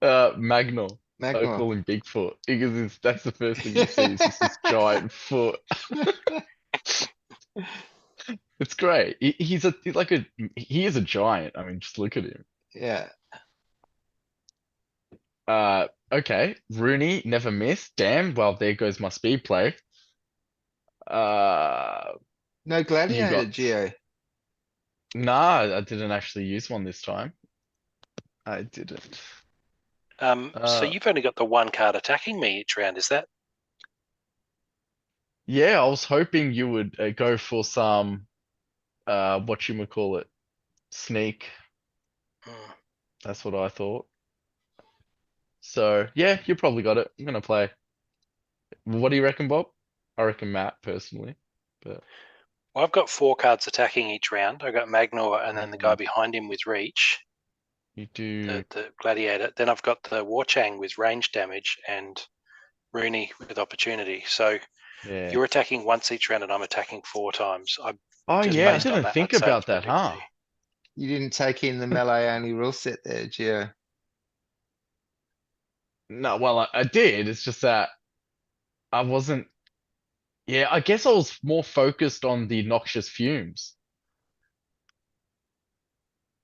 Magnol. I Magma. call him Bigfoot because that's the first thing you see is just this giant foot. It's great. He is a giant. I mean, just look at him. Yeah. Okay. Rooney never missed. Damn. Well, there goes my speed play. No gladiator, got- Geo. Nah, I didn't actually use one this time. I didn't. So you've only got the one card attacking me each round. Is that? Yeah, I was hoping you would go for some, whatchamacallit, sneak. Hmm. That's what I thought. So, yeah, you probably got it. I'm gonna play. What do you reckon, Bob? I reckon Matt, personally. But Well, I've got 4 cards attacking each round. I've got Magnor and then the guy behind him with reach, you do. the gladiator. Then I've got the Warchang with range damage and Rooney with opportunity. So Yeah. you're attacking once each round and I'm attacking 4 times. Oh, just yeah, I based on didn't that, think I'd say about it's that, pretty huh? easy. You didn't take in the melee only rule set there, Geo. No, well, I did. It's just that I wasn't. Yeah, I guess I was more focused on the noxious fumes,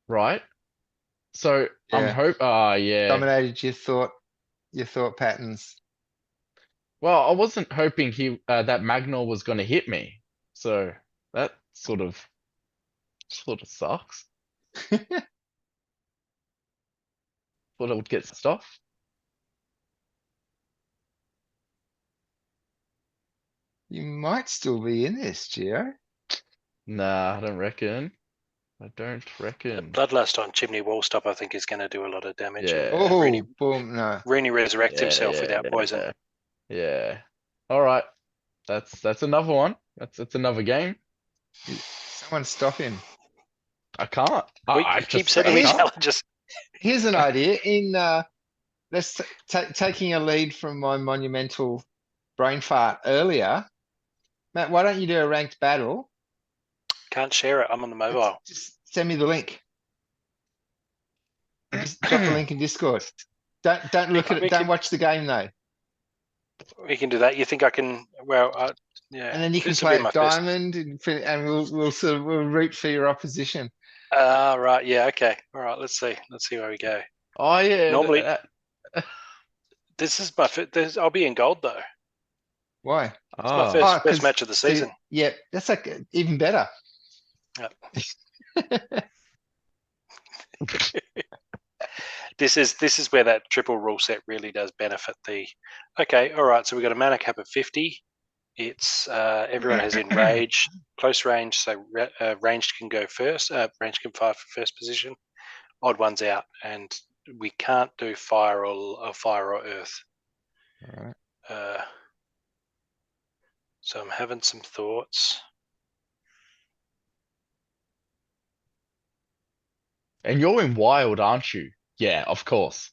right? So I'm Yeah. yeah. Dominated your thought patterns. Well, I wasn't hoping that Magnol was going to hit me. So that sort of sucks. Thought I would get stuff. You might still be in this, Geo. Nah, I don't reckon. I don't The reckon. Bloodlust on Chimney Wall Stop, I think, is going to do a lot of damage. Yeah. Oh, Rooney, boom, no. Rooney resurrects Yeah, himself without poison. Yeah. All right. That's another one. That's another game. Someone stop him. I can't. We I keep just sending me can't. challenges. Here's an idea. Let's taking a lead from my monumental brain fart earlier. Matt, why don't you do a ranked battle? Can't share it. I'm on the mobile. Just send me the link. Just drop the link in Discord. Don't look at it. Don't watch the game though. We can do that. You think I can? Well, yeah. And then you can This will play be my at first- diamond, and we'll root for your opposition. Right. Yeah. Okay. All right. Let's see. Let's see where we go. Oh yeah. Normally- This is my. I'll be in gold though. Why? It's my Oh. first 'Cause match of the season. Yeah, that's like even better. This is where that triple rule set really does benefit the. Okay. All right. So we got a mana cap of 50. It's everyone has enrage, close range, so ranged can go first. Ranged can fire for first position. Odd ones out, and we can't do fire or earth. All right. So I'm having some thoughts. And you're in wild, aren't you? Yeah, of course.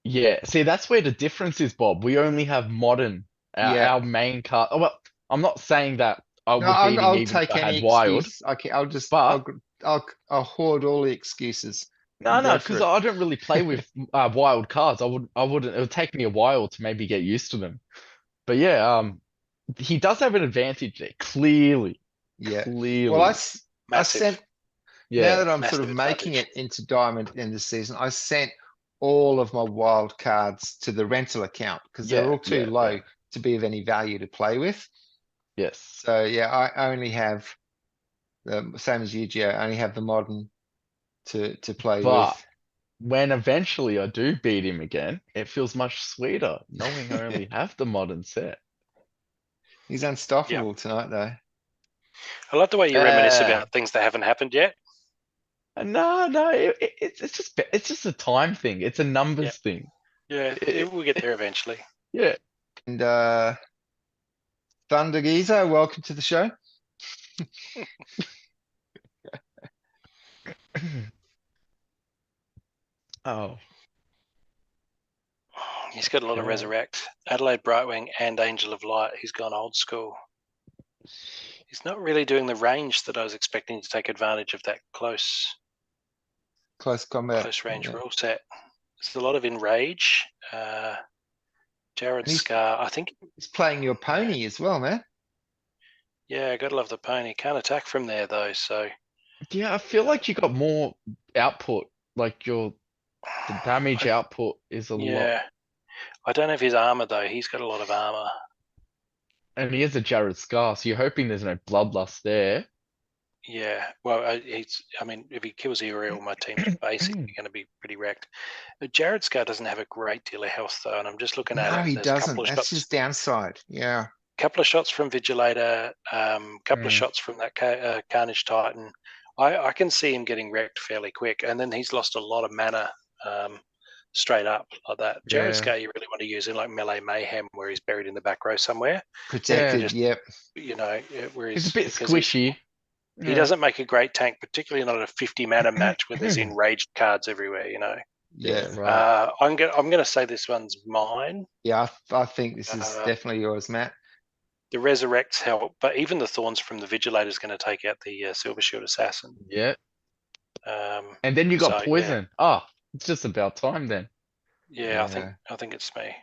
Yeah, see, that's where the difference is, Bob. We only have modern. Yeah. Our main card. Oh, well, I'm not saying that I would No, beat him I'll even if take I any had wild. excuse. Okay, I'll just But- I'll hoard all the excuses. No, Go for because it. I don't really play with wild cards. I wouldn't. It would take me a while to maybe get used to them. But yeah, he does have an advantage there. Clearly, Yeah. clearly. Well, I Massive. sent now yeah. that I'm sort of massive making advantage. it into diamond in the season. I sent all of my wild cards to the rental account because they're Yeah, all too yeah, low yeah. to be of any value to play with. Yes. So yeah, I only have the same as you, Gio. I only have the modern to play But with. when eventually I do beat him again, it feels much sweeter knowing I only have the modern set. He's unstoppable tonight, though. I like the way you reminisce Yeah. about things that haven't happened yet. No, it's just a time thing. It's a numbers thing. Yeah, we'll get there eventually. Yeah. And Thunder Geezer, welcome to the show. Oh, He's got a lot of Okay. resurrect. Adelaide Brightwing and Angel of Light. He's gone old school. He's not really doing the range that I was expecting to take advantage of that close Close range yeah. rule set. There's a lot of enrage. Jared And he's- Scar, I think. He's playing your pony as well, man. Yeah, gotta love the pony. Can't attack from there though, so yeah, I feel like you got more output. Like the damage output is a lot. yeah. I don't have his armor though. He's got a lot of armor. And he has a Jared Scar, so you're hoping there's no bloodlust there. Yeah, well, I mean, if he kills Uriel, my team's basically going to be pretty wrecked. Jared Scar doesn't have a great deal of health though, and I'm just looking at No, it. he There's a doesn't. couple of That's shots, his downside. Yeah. couple of shots from Vigilator, couple of Mm. shots from that Carnage Titan. I can see him getting wrecked fairly quick, and then he's lost a lot of mana straight up like that. Jared Yeah. Scar, you really want to use in like Melee Mayhem, where he's buried in the back row somewhere. Protected, just- yep. You know, where He's a bit because squishy. He doesn't make a great tank, particularly not a 50 mana match where there's enraged cards everywhere. You know, Yeah. Right. I'm gonna say this one's mine. Yeah, I think this is Uh, definitely yours, Matt. The resurrects help, but even the thorns from the Vigilator is going to take out the Silver Shield Assassin. Yeah. Um, And then you got So, yeah. poison. Oh, it's just about time then. yeah, Yeah. I think it's me.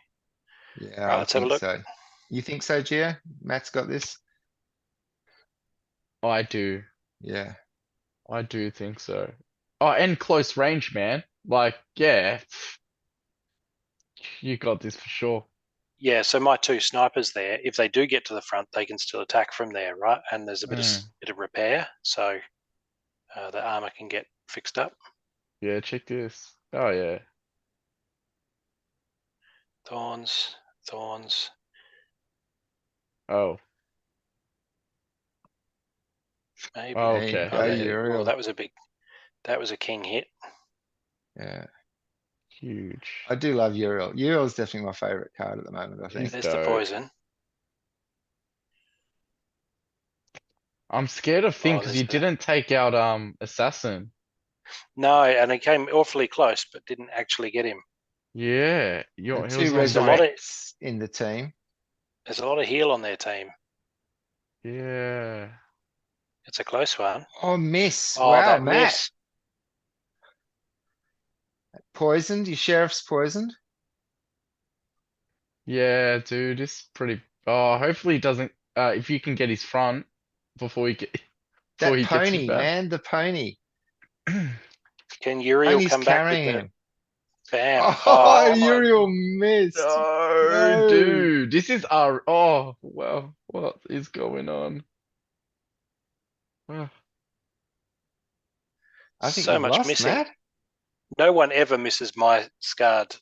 Yeah, Right, I let's have a think look. so. You think so, Gio? Matt's got this? I do. Yeah. I do think so. Oh, and close range, man. Like, yeah. You got this for sure. Yeah, so my two snipers there, if they do get to the front, they can still attack from there, right? And there's a bit of repair, so the armor can get fixed up. Yeah, check this. Oh, yeah. Thorns. Oh, Maybe. Oh, There you okay. go, Oh, Uriel. that was a king hit. Yeah. huge. I do love Uriel. Uriel's definitely my favorite card at the moment, I think. He's There's the dope. poison. I'm scared of Thing Oh, because there's you the- didn't take out Assassin. No, and he came awfully close, but didn't actually get him. Yeah, And he was two on There's a lot of- resurrects in the team. There's a lot of heal on their team. Yeah. It's a close one. Oh, miss. Oh, Wow, that Matt. miss. Poisoned. Your sheriff's poisoned. Yeah, dude, it's pretty. Oh, hopefully he doesn't. If you can get his front before he get before That he gets pony, you back. man. The pony. Can Uriel Pony's come back with carrying the him. bam? Oh, Oh, Uriel missed. No, No. dude, this is our. Oh, well, what is going on? Ah, I think so you've much lost, missing. Matt. No one ever misses my scarred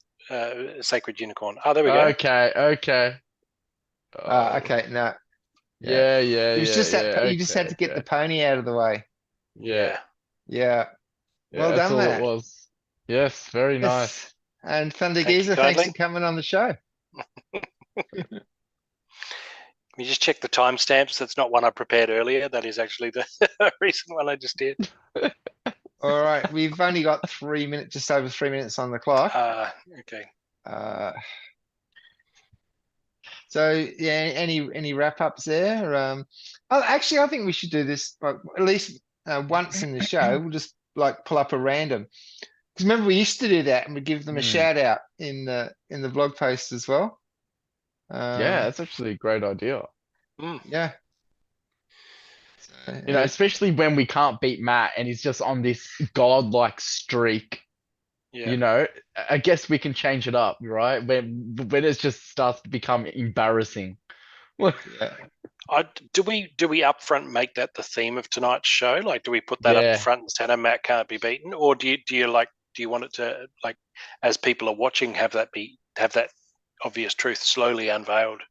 sacred unicorn. Oh, there we go. okay, okay. Oh, Okay, no. Yeah. yeah, It was just that yeah. you just had to get the Okay. pony out of the way. Yeah, Yeah. yeah, Well that's done, all it Matt. was. Yes, very Yes. nice. And Thunder Thank you Geezer, thanks for kindly. coming on the show. You just check the timestamps. That's not one I prepared earlier. That is actually the recent one I just did. All right. We've only got 3 minutes, just over 3 minutes on the clock. Okay. So yeah, any wrap ups there? Actually, I think we should do this like, at least once in the show. We'll just like pull up a random. Because remember, we used to do that, and we give them a shout out in the blog post as well. Yeah, that's actually a great idea. Yeah. So, You know, especially when we can't beat Matt and he's just on this godlike streak. Yeah. You know, I guess we can change it up, right? When it just starts to become embarrassing. yeah. Do we upfront make that the theme of tonight's show? Like, do we put that Yeah. up front and center? Matt can't be beaten, or do you want it to, like, as people are watching, have that obvious truth slowly unveiled?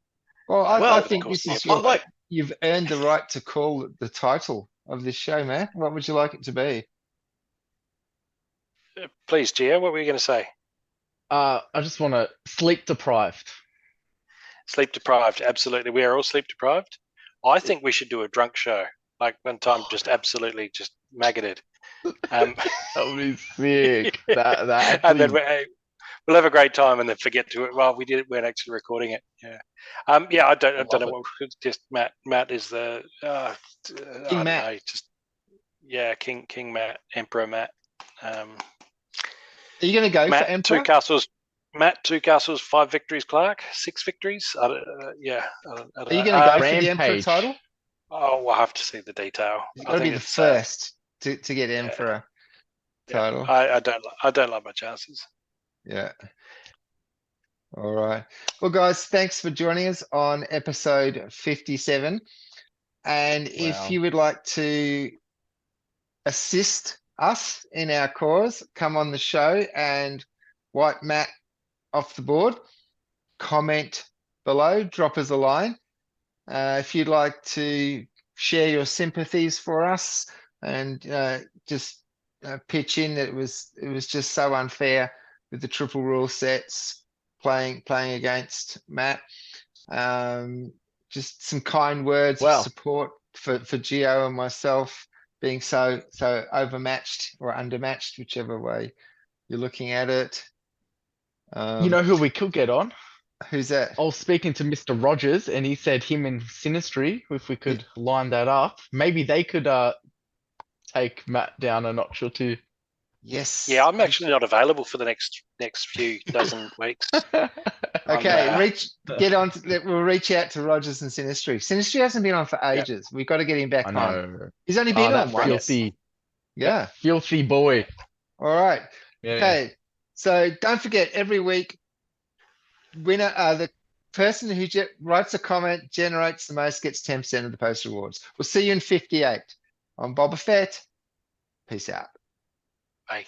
Well, I over the think course this of is the episode? you've earned the right to call the title of this show, man. What would you like it to be? Please, Gio, what were you going to say? I just want to sleep deprived. Sleep deprived, absolutely. We are all sleep deprived. I think we should do a drunk show, like one time, just absolutely just maggoted. That would be sick. That And then actually. we'll have a great time and then forget to it. Well, we did it. We weren't actually recording it. Yeah. Yeah. I don't know. What, just Matt is the King Matt. know, just King Matt, Emperor Matt. Are you going to go Matt, for Emperor? 2 castles. Matt, 2 castles, 5 victories. Clark, 6 victories. I don't Are you know. going to go for the Emperor Rampage. title? Oh, we'll have to see the detail. You've I got to be think the it's, first to get Emperor title. I don't like my chances. Yeah. All right. Well, guys, thanks for joining us on episode 57. And if Wow. you would like to assist us in our cause, come on the show and wipe Matt off the board. Comment below, drop us a line. If you'd like to share your sympathies for us and just pitch in that it was just so unfair with the triple rule sets playing against Matt. Just some kind words Well. of support for Gio and myself being so overmatched or undermatched, whichever way you're looking at it. You know who we could get on? Who's that? I was speaking to Mr. Rogers and he said him and Sinistry, if we could line that up, maybe they could take Matt down a notch or two. Yes. Yeah, I'm actually not available for the next few dozen weeks. Okay, we'll reach out to Rogers and Sinistry. Sinistry hasn't been on for ages. We've got to get him back I on. know. He's only been that on once. filthy, Yeah. that filthy boy. All right. Yeah. Okay. So don't forget, every week, winner, the person who writes a comment, generates the most, gets 10% of the post rewards. We'll see you in 58 on Boba Fett. Peace out. Bye.